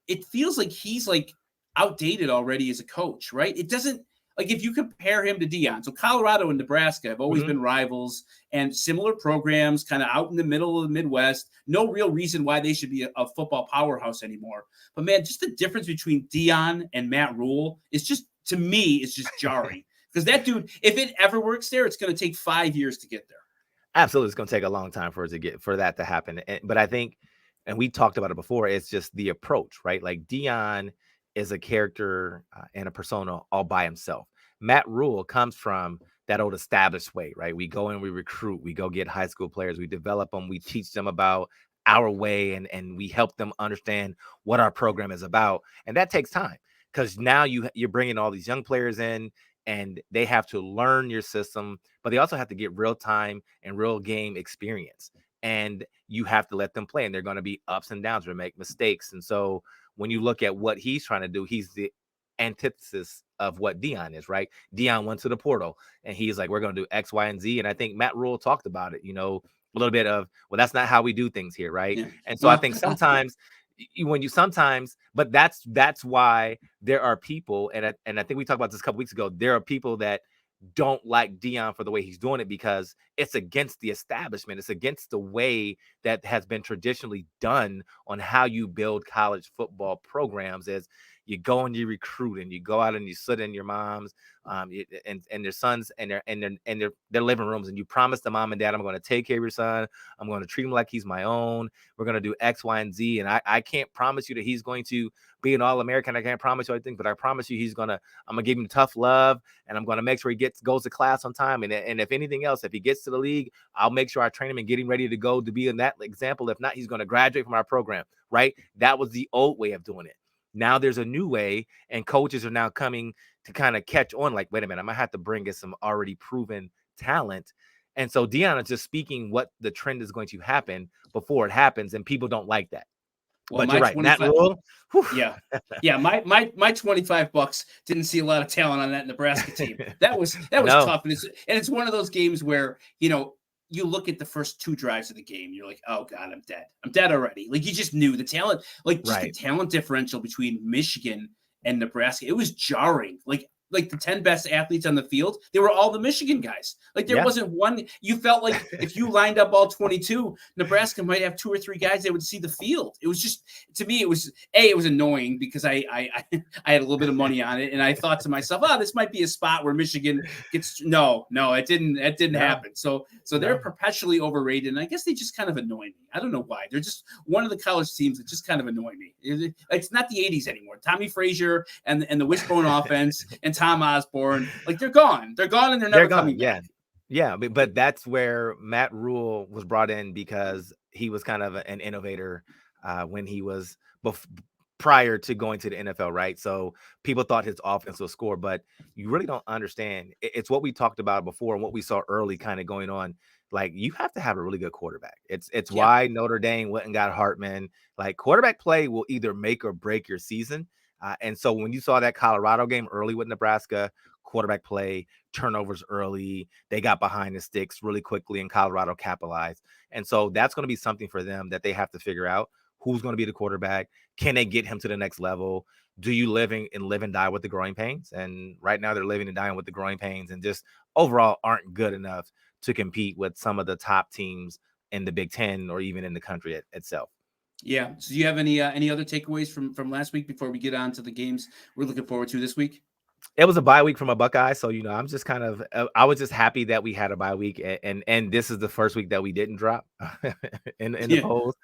it feels like he's like outdated already as a coach, right? It doesn't, like, if you compare him to Deion. So Colorado and Nebraska have always been rivals and similar programs, kind of out in the middle of the Midwest. No real reason why they should be a football powerhouse anymore. But man, just the difference between Deion and Matt Rule is just, to me, it's just jarring. Because that dude, if it ever works there, it's going to take 5 years to get there. Absolutely, it's going to take a long time for that to happen. But I think, and we talked about it before, it's just the approach, right? Like Deion is a character and a persona all by himself. Matt Rule comes from that old established way, right? We go and we recruit, we go get high school players, we develop them, we teach them about our way, and we help them understand what our program is about. And that takes time because now you're bringing all these young players in, and they have to learn your system, but they also have to get real time and real game experience. And you have to let them play, and they're going to be ups and downs or make mistakes. And so when you look at what he's trying to do, he's the antithesis of what Deion is, right? Deion went to the portal and he's like, we're going to do X, Y, and Z. And I think Matt Rule talked about it, a little bit of, well, that's not how we do things here, right? Yeah. And so I think sometimes but that's why there are people, and I think we talked about this a couple weeks ago, there are people that don't like Deion for the way he's doing it because it's against the establishment. It's against the way that has been traditionally done on how you build college football programs. As you go and you recruit, and you go out and you sit in your moms and their sons and their living rooms, and you promise the mom and dad, I'm going to take care of your son. I'm going to treat him like he's my own. We're going to do X, Y, and Z. And I can't promise you that he's going to be an All-American. I can't promise you anything, but I promise you I'm going to give him tough love, and I'm going to make sure he goes to class on time. And if anything else, if he gets to the league, I'll make sure I train him and get him ready to go to be in that example. If not, he's going to graduate from our program, right? That was the old way of doing it. Now there's a new way, and coaches are now coming to kind of catch on, like, wait a minute, I'm going to have to bring in some already proven talent. And so Deion is just speaking what the trend is going to happen before it happens, and people don't like that. Well, but you're right, Matt Rule. Yeah. My $25 didn't see a lot of talent on that Nebraska team. That was tough, and it's one of those games where you look at the first two drives of the game, you're like, oh God, I'm dead already. Like, you just knew the talent, the talent differential between Michigan and Nebraska. It was jarring. Like the 10 best athletes on the field, they were all the Michigan guys. Like, there wasn't one. You felt like if you lined up all 22, Nebraska might have 2 or 3 guys that would see the field. It was just, to me, it was annoying because I had a little bit of money on it, and I thought to myself, oh, this might be a spot where Michigan gets. No, it didn't happen. So they're perpetually overrated, and I guess they just kind of annoy me. I don't know why. They're just one of the college teams that just kind of annoy me. It's not the 80s anymore. Tommy Frazier and the wishbone offense and Tom Osborne, like, they're gone, and they're never coming back. Yeah, but that's where Matt Rule was brought in, because he was kind of an innovator when he was prior to going to the NFL, right? So people thought his offense would score, but you really don't understand. It's what we talked about before and what we saw early kind of going on. Like, you have to have a really good quarterback. It's why Notre Dame went and got Hartman. Like, quarterback play will either make or break your season. And so when you saw that Colorado game early with Nebraska, quarterback play, turnovers early, they got behind the sticks really quickly, and Colorado capitalized. And so that's going to be something for them that they have to figure out. Who's going to be the quarterback? Can they get him to the next level? Do you live and die with the growing pains? And right now they're living and dying with the growing pains, and just overall aren't good enough to compete with some of the top teams in the Big Ten or even in the country itself. Yeah. So do you have any other takeaways from last week before we get on to the games we're looking forward to this week? It was a bye week from a Buckeye, so I'm just kind of I was just happy that we had a bye week, and this is the first week that we didn't drop in the polls.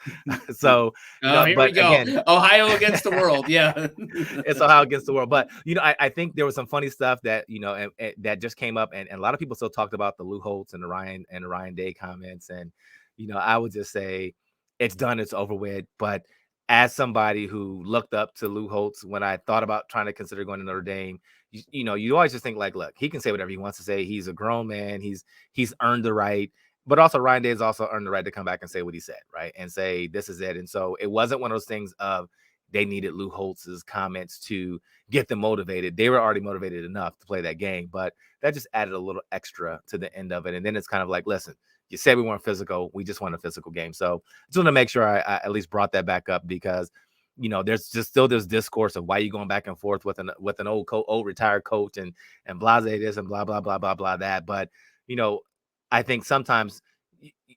So here we go. Again, Ohio against the world. Yeah, it's Ohio against the world. But I think there was some funny stuff that and that just came up, and a lot of people still talked about the Lou Holtz and the Ryan Day comments, and I would just say it's done, it's over with. But as somebody who looked up to Lou Holtz when I thought about trying to consider going to Notre Dame, you always just think like, look, he can say whatever he wants to say. He's a grown man. He's earned the right. But also Ryan Day has also earned the right to come back and say what he said, right? And say this is it. And so it wasn't one of those things of they needed Lou Holtz's comments to get them motivated. They were already motivated enough to play that game, but that just added a little extra to the end of it. And then it's kind of like, listen, you said we weren't physical. We just want a physical game. So I just want to make sure I at least brought that back up because, there's just still this discourse of why you going back and forth with an old retired coach and blase this and blah, blah, blah, blah, blah, that. But, I think sometimes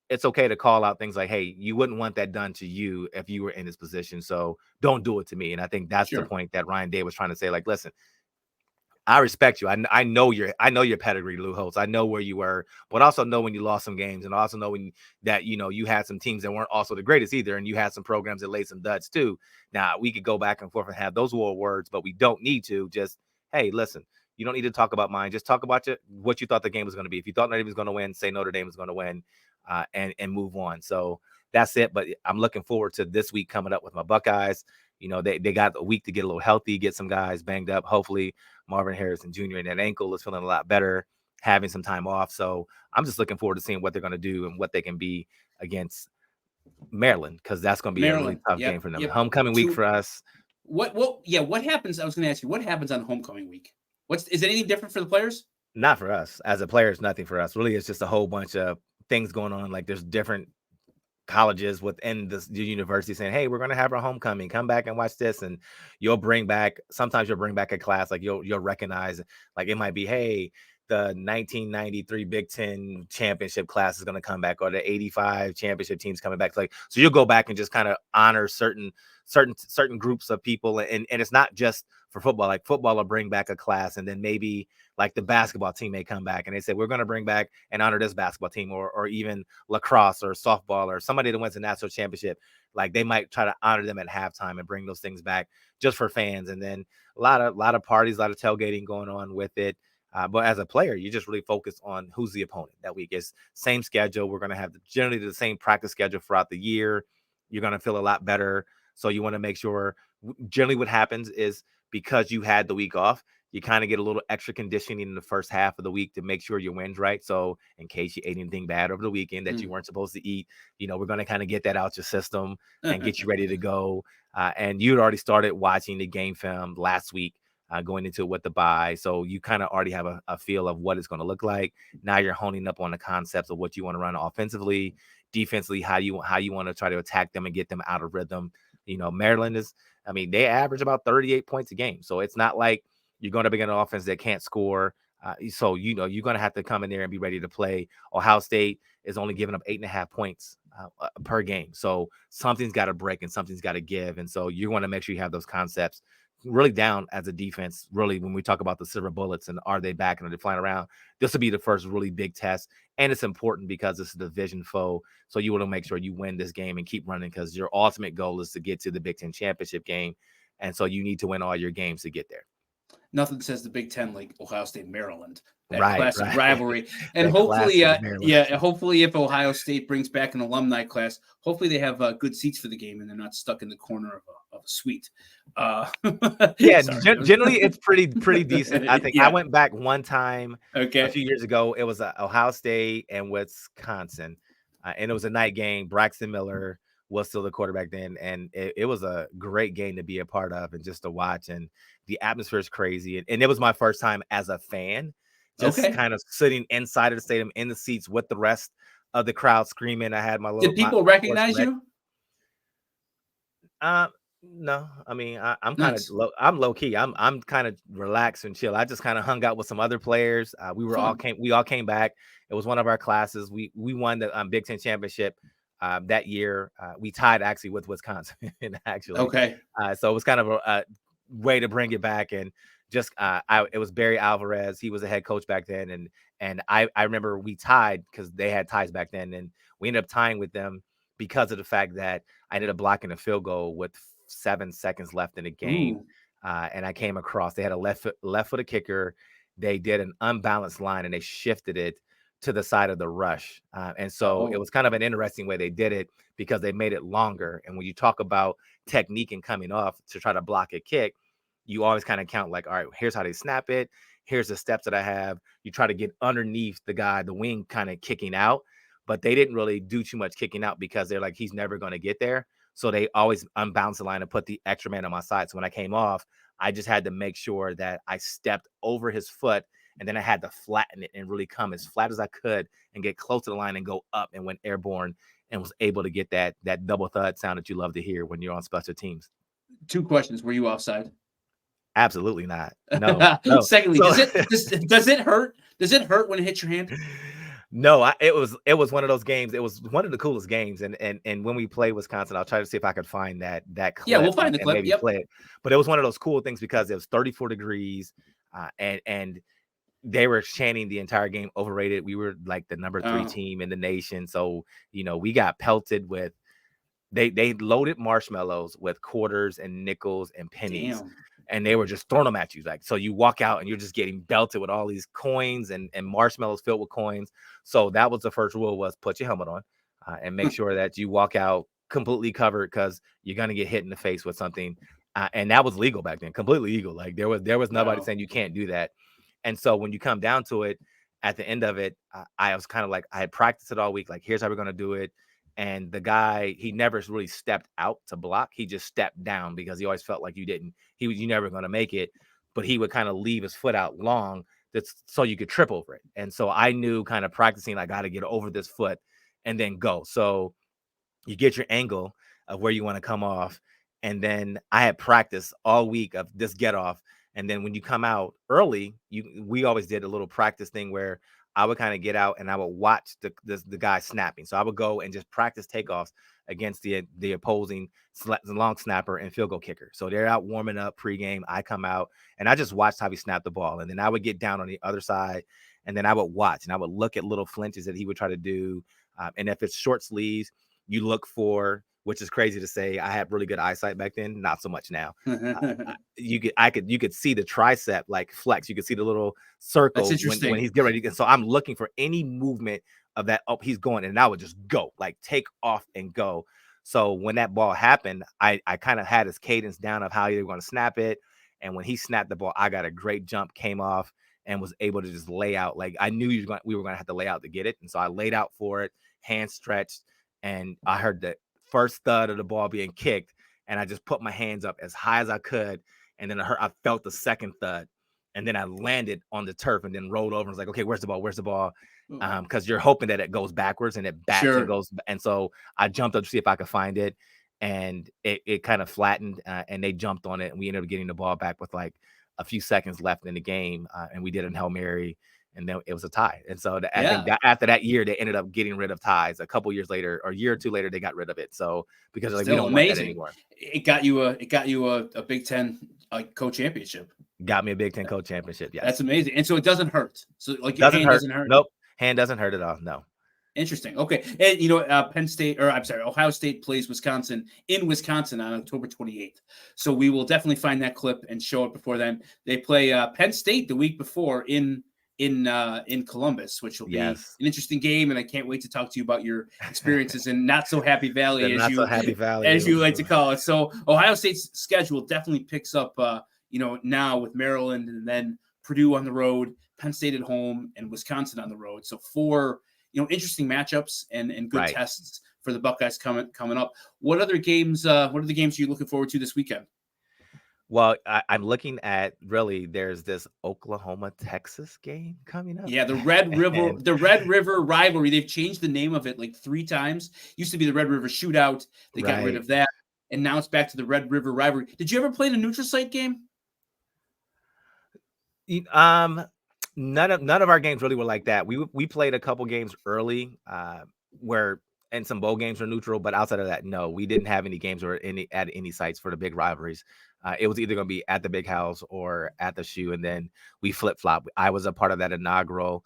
it's okay to call out things like, hey, you wouldn't want that done to you if you were in this position. So don't do it to me. And I think that's the point that Ryan Day was trying to say, like, listen, I respect you. I know your pedigree, Lou Holtz. I know where you were, but also know when you lost some games, and also know that you had some teams that weren't also the greatest either, and you had some programs that laid some duds too. Now we could go back and forth and have those war words, but we don't need to. Just hey, listen, you don't need to talk about mine. Just talk about what you thought the game was going to be. If you thought Notre Dame was going to win, say Notre Dame was going to win, and move on. So that's it. But I'm looking forward to this week coming up with my Buckeyes. They got a week to get a little healthy, get some guys banged up. Hopefully Marvin Harrison Jr. and that ankle is feeling a lot better, having some time off. So I'm just looking forward to seeing what they're going to do and what they can be against Maryland, because that's going to be a really tough game for them. Homecoming week for us. What happens? I was going to ask you, what happens on homecoming week? Is it anything different for the players? Not for us. As a player, it's nothing for us. Really, it's just a whole bunch of things going on. Like there's different colleges within the university saying, hey, we're going to have our homecoming, come back and watch this. And sometimes you'll bring back a class, like you'll recognize, like it might be, hey, the 1993 Big Ten championship class is going to come back, or the 85 championship teams coming back. So you'll go back and just kind of honor certain groups of people. And it's not just for football. Like football will bring back a class, and then maybe like the basketball team may come back and they say, we're going to bring back and honor this basketball team, or even lacrosse or softball or somebody that wins the national championship. Like they might try to honor them at halftime and bring those things back just for fans. And then a lot of parties, a lot of tailgating going on with it. But as a player, you just really focus on who's the opponent that week. It's same schedule. We're going to have generally the same practice schedule throughout the year. You're going to feel a lot better. So you want to make sure, generally what happens is because you had the week off, you kind of get a little extra conditioning in the first half of the week to make sure your wind's right. So in case you ate anything bad over the weekend that you weren't supposed to eat, we're going to kind of get that out your system and get you ready to go. And you'd already started watching the game film last week, going into it with the bye. So you kind of already have a feel of what it's going to look like. Now you're honing up on the concepts of what you want to run offensively, defensively, how you want to try to attack them and get them out of rhythm. Maryland they average about 38 points a game. So it's not like you're going to be an offense that can't score. So, you're going to have to come in there and be ready to play. Ohio State is only giving up 8.5 points per game. So something's got to break and something's got to give. And so you want to make sure you have those concepts really down as a defense. Really, when we talk about the silver bullets and are they back and are they flying around, this will be the first really big test. And it's important because it's a division foe. So you want to make sure you win this game and keep running, because your ultimate goal is to get to the Big Ten championship game. And so you need to win all your games to get there. Nothing says the Big Ten like Ohio State, Maryland. That right, classic right. rivalry. And hopefully, hopefully if Ohio State brings back an alumni class, hopefully they have good seats for the game and they're not stuck in the corner of a suite. Generally it's pretty decent. I think I went back one time a few years ago. It was Ohio State and Wisconsin, and it was a night game. Braxton Miller was still the quarterback then, and it was a great game to be a part of and just to watch. And the atmosphere is crazy. And it was my first time as a fan, just kind of sitting inside of the stadium in the seats with the rest of the crowd screaming. I had my little. Did people recognize you? No. I'm kind of low. I'm low key. I'm kind of relaxed and chill. I just kind of hung out with some other players. We all came back. It was one of our classes. We won the Big Ten championship. That year, we tied actually with Wisconsin. Actually, so it was kind of a way to bring it back. And just it was Barry Alvarez. He was the head coach back then, and I remember we tied because they had ties back then, and we ended up tying with them because of the fact that I ended up blocking a field goal with 7 seconds left in the game, and I came across. They had a left-footed kicker. They did an unbalanced line and they shifted it to the side of the rush. And so it was kind of an interesting way they did it because they made it longer. And when you talk about technique and coming off to try to block a kick, you always kind of count like, all right, here's how they snap it. Here's the steps that I have. You try to get underneath the guy, the wing kind of kicking out, but they didn't really do too much kicking out because they're like, he's never going to get there. So they always unbounce the line and put the extra man on my side. So when I came off, I just had to make sure that I stepped over his foot, and then I had to flatten it and really come as flat as I could and get close to the line and go up and went airborne and was able to get that double thud sound that you love to hear when you're on special teams. 2 questions. Were you offside? Absolutely not. No. Secondly, does it hurt? Does it hurt when it hits your hand? No, it was one of those games. It was one of the coolest games. And when we play Wisconsin, I'll try to see if I could find that clip. Yeah, we'll find the clip. Maybe play it. But it was one of those cool things because it was 34 degrees, and they were chanting the entire game, overrated. We were like the number 3 team in the nation. So, we got pelted with, they loaded marshmallows with quarters and nickels and pennies. Damn. And they were just throwing them at you. Like, so you walk out and you're just getting belted with all these coins and marshmallows filled with coins. So that was the first rule, was put your helmet on and make sure that you walk out completely covered, because you're going to get hit in the face with something. And that was legal back then, completely legal. Like there was nobody saying you can't do that. And so when you come down to it, at the end of it, I was kind of like, I had practiced it all week. Like, here's how we're going to do it. And the guy, he never really stepped out to block. He just stepped down because he always felt like you're never going to make it. But he would kind of leave his foot out long so you could trip over it. And so I knew, kind of practicing, I got to get over this foot and then go. So you get your angle of where you want to come off. And then I had practice all week of this get off. And then when you come out early, we always did a little practice thing where I would kind of get out and I would watch the guy snapping. So I would go and just practice takeoffs against the opposing long snapper and field goal kicker. So they're out warming up pregame. I come out and I just watched how he snapped the ball. And then I would get down on the other side, and then I would watch and I would look at little flinches that he would try to do. And if it's short sleeves, you look for, which is crazy to say, I had really good eyesight back then, not so much now. You could see the tricep like flex. You could see the little circle when he's getting ready. And so I'm looking for any movement of that. Oh, he's going, and I would just go, like take off and go. So when that ball happened, I kind of had his cadence down of how he was going to snap it. And when he snapped the ball, I got a great jump, came off, and was able to just lay out. Like I knew we were going to have to lay out to get it. And so I laid out for it, hands stretched, and I heard the first thud of the ball being kicked, and I just put my hands up as high as I could, and then I felt the second thud, and then I landed on the turf and then rolled over and was like, okay, where's the ball? Because you're hoping that it goes backwards and it bats and goes, and so I jumped up to see if I could find it, and it kind of flattened, and they jumped on it, and we ended up getting the ball back with like a few seconds left in the game, and we did a Hail Mary, and then it was a tie. And so I think that after that year, they ended up getting rid of ties. A couple years later, or a year or two later, they got rid of it. So because like, we don't want that anymore. It got you a Big Ten co-championship. Got me a Big Ten co-championship. Yes, that's amazing. And so it doesn't hurt. So like your hand doesn't hurt. Nope, hand doesn't hurt at all. No. Interesting. Okay, and Ohio State plays Wisconsin in Wisconsin on October 28th. So we will definitely find that clip and show it before then. They play Penn State the week before in Columbus, which will be an interesting game, and I can't wait to talk to you about your experiences in Not So Happy Valley, as you like to call it. So Ohio State's schedule definitely picks up, now with Maryland, and then Purdue on the road, Penn State at home, and Wisconsin on the road. So 4 interesting matchups and good tests for the Buckeyes coming up. What other games? What are the games you're looking forward to this weekend? Well, I'm looking at, really, there's this Oklahoma-Texas game coming up. Yeah, the Red River Rivalry. They've changed the name of it like 3 times. Used to be the Red River Shootout. They got rid of that, and now it's back to the Red River Rivalry. Did you ever play the neutral site game? None of our games really were like that. We played a couple games early, and some bowl games were neutral, but outside of that, no, we didn't have any games or at any sites for the big rivalries. It was either going to be at the Big House or at the Shoe, and then we flip-flop. I was a part of that inaugural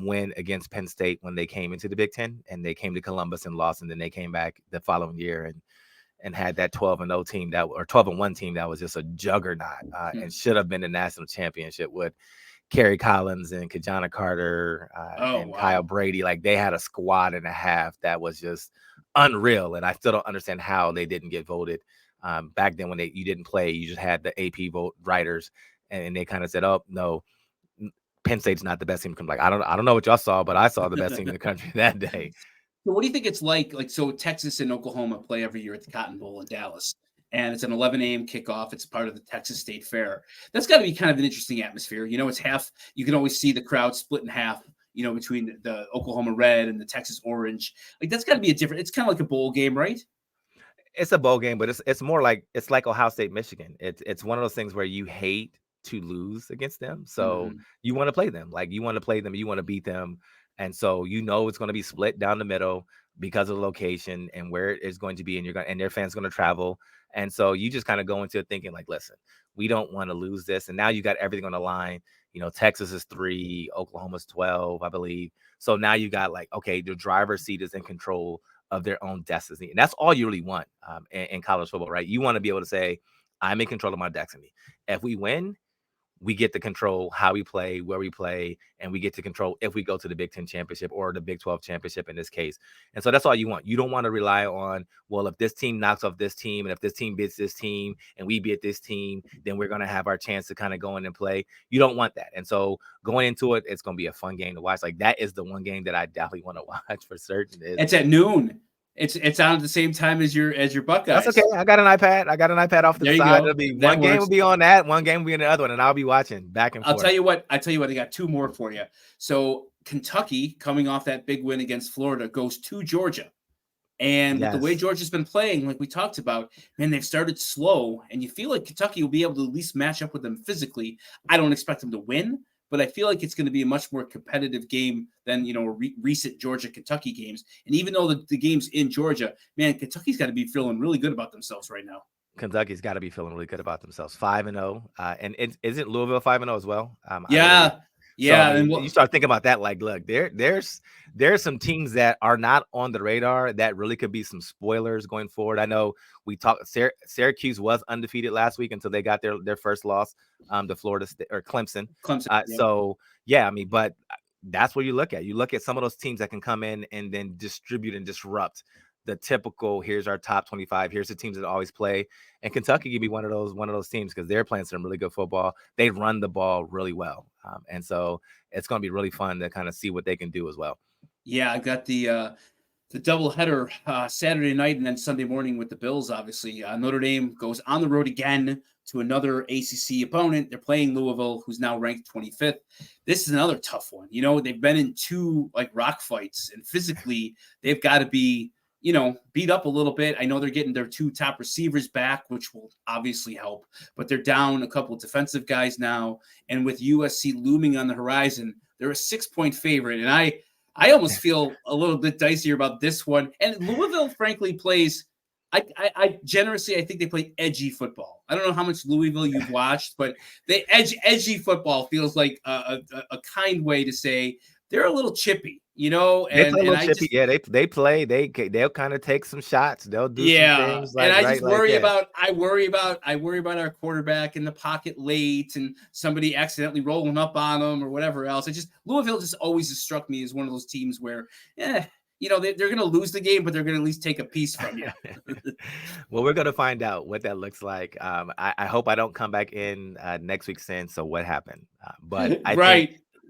win against Penn State when they came into the Big Ten, and they came to Columbus and lost, and then they came back the following year and had that 12-0 team, or 12-1 team that was just a juggernaut and should have been the national championship with Kerry Collins and Kajana Carter Oh, and Kyle wow. Brady. Like, they had a squad and a half that was just unreal. And I still don't understand how they didn't get voted. Back then when you didn't play, you just had the AP vote writers, and they kind of said, oh, no, Penn State's not the best team. Like, I don't know what y'all saw, but I saw the best team in the country that day. So what do you think it's like? So Texas and Oklahoma play every year at the Cotton Bowl in Dallas, and it's an 11 a.m. kickoff. It's part of the Texas State Fair. That's got to be kind of an interesting atmosphere. It's half. You can always see the crowd split in half. Between the Oklahoma red and the Texas orange. Like, that's got to be a different. It's kind of like a bowl game, right? It's a bowl game, but it's more like it's like Ohio State, Michigan. It's one of those things where you hate to lose against them, so Mm-hmm. you want to play them. Like, you want to play them, you want to beat them, and so it's going to be split down the middle because of the location and where it is going to be, and their fans going to travel, and so you just kind of go into it thinking like, listen, we don't want to lose this, and now you got everything on the line. Texas is 3, Oklahoma's 12, I believe. So now you got, like, okay, the driver's seat is in control of their own destiny. And that's all you really want in college football, right? You want to be able to say, I'm in control of my destiny. If we win, we get to control how we play, where we play, and we get to control if we go to the Big Ten championship or the Big 12 championship in this case. And so that's all you want. You don't want to rely on, well, if this team knocks off this team, and if this team beats this team and we beat this team, then we're going to have our chance to kind of go in and play. You don't want that. And so going into it, it's going to be a fun game to watch. Like, that is the one game that I definitely want to watch for certain. It's at noon. It's on at the same time as your Buckeyes. That's okay. I got an iPad off to There the you side. go. It'll be That one game works. will be on that, one game will be in the other one, and I'll be watching back and I'll forth. tell you what, I got 2 more for you. So Kentucky, coming off that big win against Florida, goes to Georgia. And with the way Yes. Georgia's been playing, like we talked about, man, they've started slow, and you feel like Kentucky will be able to at least match up with them physically. I don't expect them to win, but I feel like it's going to be a much more competitive game than, recent Georgia-Kentucky games. And even though the game's in Georgia, man, Kentucky's got to be feeling really good about themselves right now. Kentucky's got to be feeling really good about themselves. 5-0, and isn't Louisville 5-0 as well? I believe. Yeah. So, I Yeah. mean, you start thinking about that, like, look, there's some teams that are not on the radar that really could be some spoilers going forward. I know we talked. Syracuse was undefeated last week until they got their first loss to Florida State or Clemson. Clemson. So yeah, I mean, but that's what you look at. You look at some of those teams that can come in and then distribute and disrupt the typical, here's our top 25, here's the teams that always play. And Kentucky could be one of those teams because they're playing some really good football. They run the ball really well. And so it's going to be really fun to kind of see what they can do as well. Yeah, I got the doubleheader Saturday night and then Sunday morning with the Bills, obviously. Notre Dame goes on the road again to another ACC opponent. They're playing Louisville, who's now ranked 25th. This is another tough one. They've been in 2 like rock fights, and physically they've got to be, beat up a little bit. I know they're getting their 2 top receivers back, which will obviously help, but they're down a couple of defensive guys now. And with USC looming on the horizon, they're a 6-point favorite. And I almost feel a little bit dicier about this one. And Louisville, frankly, plays, I generously, I think they play edgy football. I don't know how much Louisville you've watched, but edgy football feels like a kind way to say they're a little chippy, They play a little chippy. Just, they'll kind of take some shots. They'll do some things. And I just worry about our quarterback in the pocket late and somebody accidentally rolling up on them or whatever else. Louisville just always has struck me as one of those teams where, they're going to lose the game, but they're going to at least take a piece from you. Well, we're going to find out what that looks like. I hope I don't come back in next week saying, so what happened? But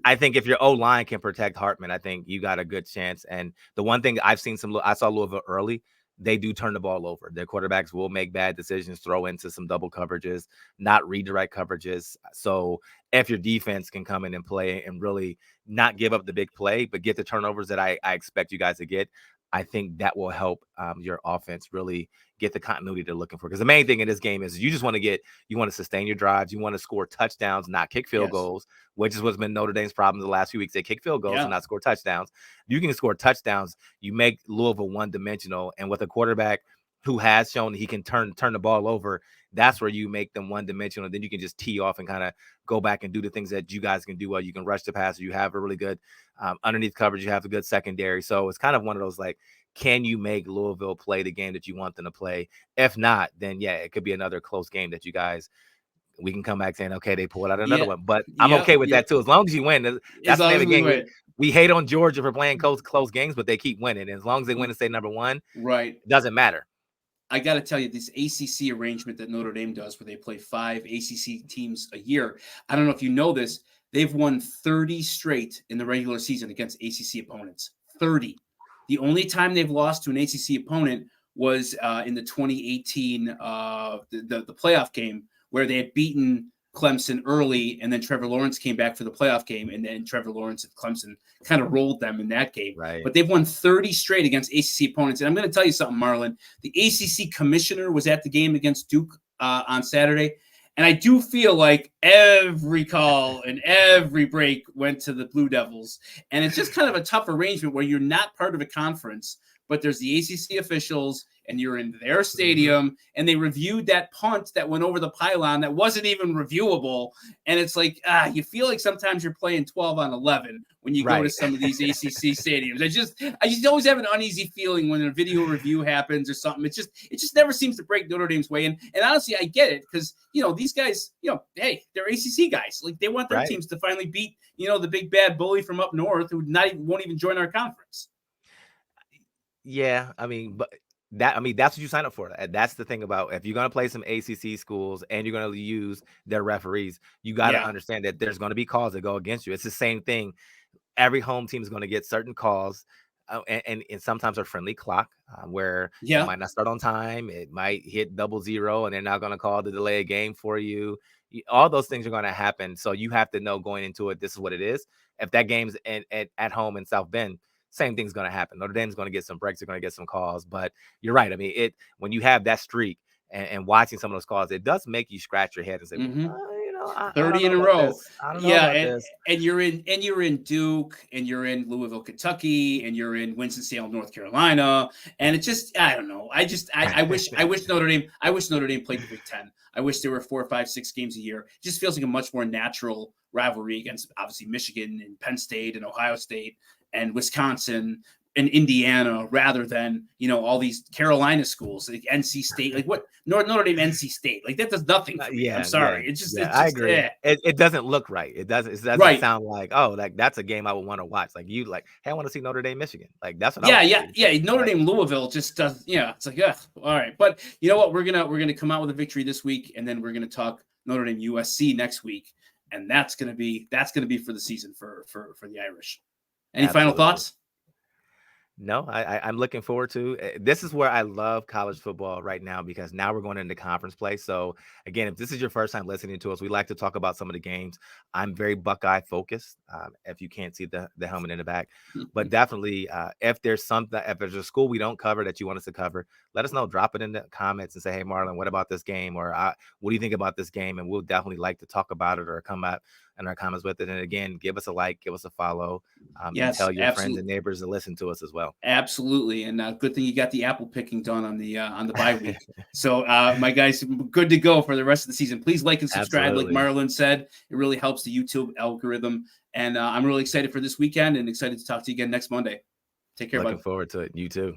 I think if your O-line can protect Hartman, I think you got a good chance. And the one thing I saw Louisville early, they do turn the ball over. Their quarterbacks will make bad decisions, throw into some double coverages, not redirect coverages. So if your defense can come in and play and really not give up the big play, but get the turnovers that I expect you guys to get, I think that will help your offense really get the continuity they're looking for. Because the main thing in this game is you want to sustain your drives. You want to score touchdowns, not kick field goals, which is what's been Notre Dame's problem the last few weeks. They kick field goals and not score touchdowns. You can score touchdowns. You make Louisville one-dimensional. And with a quarterback who has shown he can turn the ball over, that's where you make them one-dimensional. Then you can just tee off and kind of go back and do the things that you guys can do well. You can rush the passer. You have a really good underneath coverage. You have a good secondary. So it's kind of one of those, like, can you make Louisville play the game that you want them to play? If not, then, yeah, it could be another close game that you guys we can come back saying, okay, they pulled out another Yeah. one. But I'm okay with that too. As long as you win, As that's the long name as of the we game. win. We hate on Georgia for playing close games, but they keep winning. And as long as they win and stay number one, Right. it doesn't matter. I got to tell you, this ACC arrangement that Notre Dame does, where they play 5 ACC teams a year. I don't know if you know this. They've won 30 straight in the regular season against ACC opponents. 30. The only time they've lost to an ACC opponent was in the 2018 the playoff game, where they had beaten Clemson early, and then Trevor Lawrence came back for the playoff game, and then Trevor Lawrence and Clemson kind of rolled them in that game. Right. But they've won 30 straight against ACC opponents. And I'm going to tell you something, Marlon. The ACC commissioner was at the game against Duke on Saturday, and I do feel like every call and every break went to the Blue Devils. And it's just kind of a tough arrangement where you're not part of a conference, but there's the ACC officials, and you're in their stadium, and they reviewed that punt that went over the pylon that wasn't even reviewable. And it's like, you feel like sometimes you're playing 12 on 11 when you go to some of these ACC stadiums. I just always have an uneasy feeling when a video review happens or something. It just never seems to break Notre Dame's way. And honestly, I get it, because, these guys, hey, they're ACC guys. Like, they want their teams to finally beat, the big bad bully from up north who won't even join our conference. Yeah, but that's what you sign up for. That's the thing about, if you're going to play some ACC schools and you're going to use their referees, you got to understand that there's going to be calls that go against you. It's the same thing. Every home team is going to get certain calls, and sometimes a friendly clock where it might not start on time. It might hit 00, and they're not going to call the delay a game for you. All those things are going to happen. So you have to know going into it, this is what it is. If that game's at home in South Bend, same thing's going to happen. Notre Dame's going to get some breaks. They're going to get some calls. But you're right. When you have that streak and watching some of those calls, it does make you scratch your head and say, 30 in a row. I don't know about this. And you're in Duke, and you're in Louisville, Kentucky, and you're in Winston-Salem, North Carolina. And it just, I don't know. I wish Notre Dame played the Big Ten. I wish there were 4, 5, 6 games a year. It just feels like a much more natural rivalry against, obviously, Michigan and Penn State and Ohio State and Wisconsin and Indiana, rather than, all these Carolina schools, like NC State, like what Notre Dame, NC State, like that does nothing for me. I'm sorry. It's just I agree. It doesn't look right. It doesn't sound like, that's a game I would want to watch. Like, hey, I want to see Notre Dame, Michigan. Like, that's what Notre Dame, Louisville just does. It's like, all right. But you know what? We're gonna come out with a victory this week, and then we're gonna talk Notre Dame USC next week, and that's gonna be for the season for the Irish. Any final thoughts? No, I'm looking forward to this. Is where I love college football right now, because now we're going into conference play. So again, if this is your first time listening to us, we like to talk about some of the games. I'm very Buckeye focused. If you can't see the helmet in the back, but definitely if there's a school we don't cover that you want us to cover, let us know. Drop it in the comments and say, hey, Marlon, what about this game? Or what do you think about this game? And we'll definitely like to talk about it or come out in our comments with it. And again, give us a like, give us a follow, and tell your friends and neighbors to listen to us as well. Absolutely. And good thing you got the apple picking done on the bye week. So my guys, good to go for the rest of the season. Please like and subscribe. Absolutely. Like Marlon said, it really helps the YouTube algorithm. And I'm really excited for this weekend and excited to talk to you again next Monday. Take care, Looking forward to it. You too.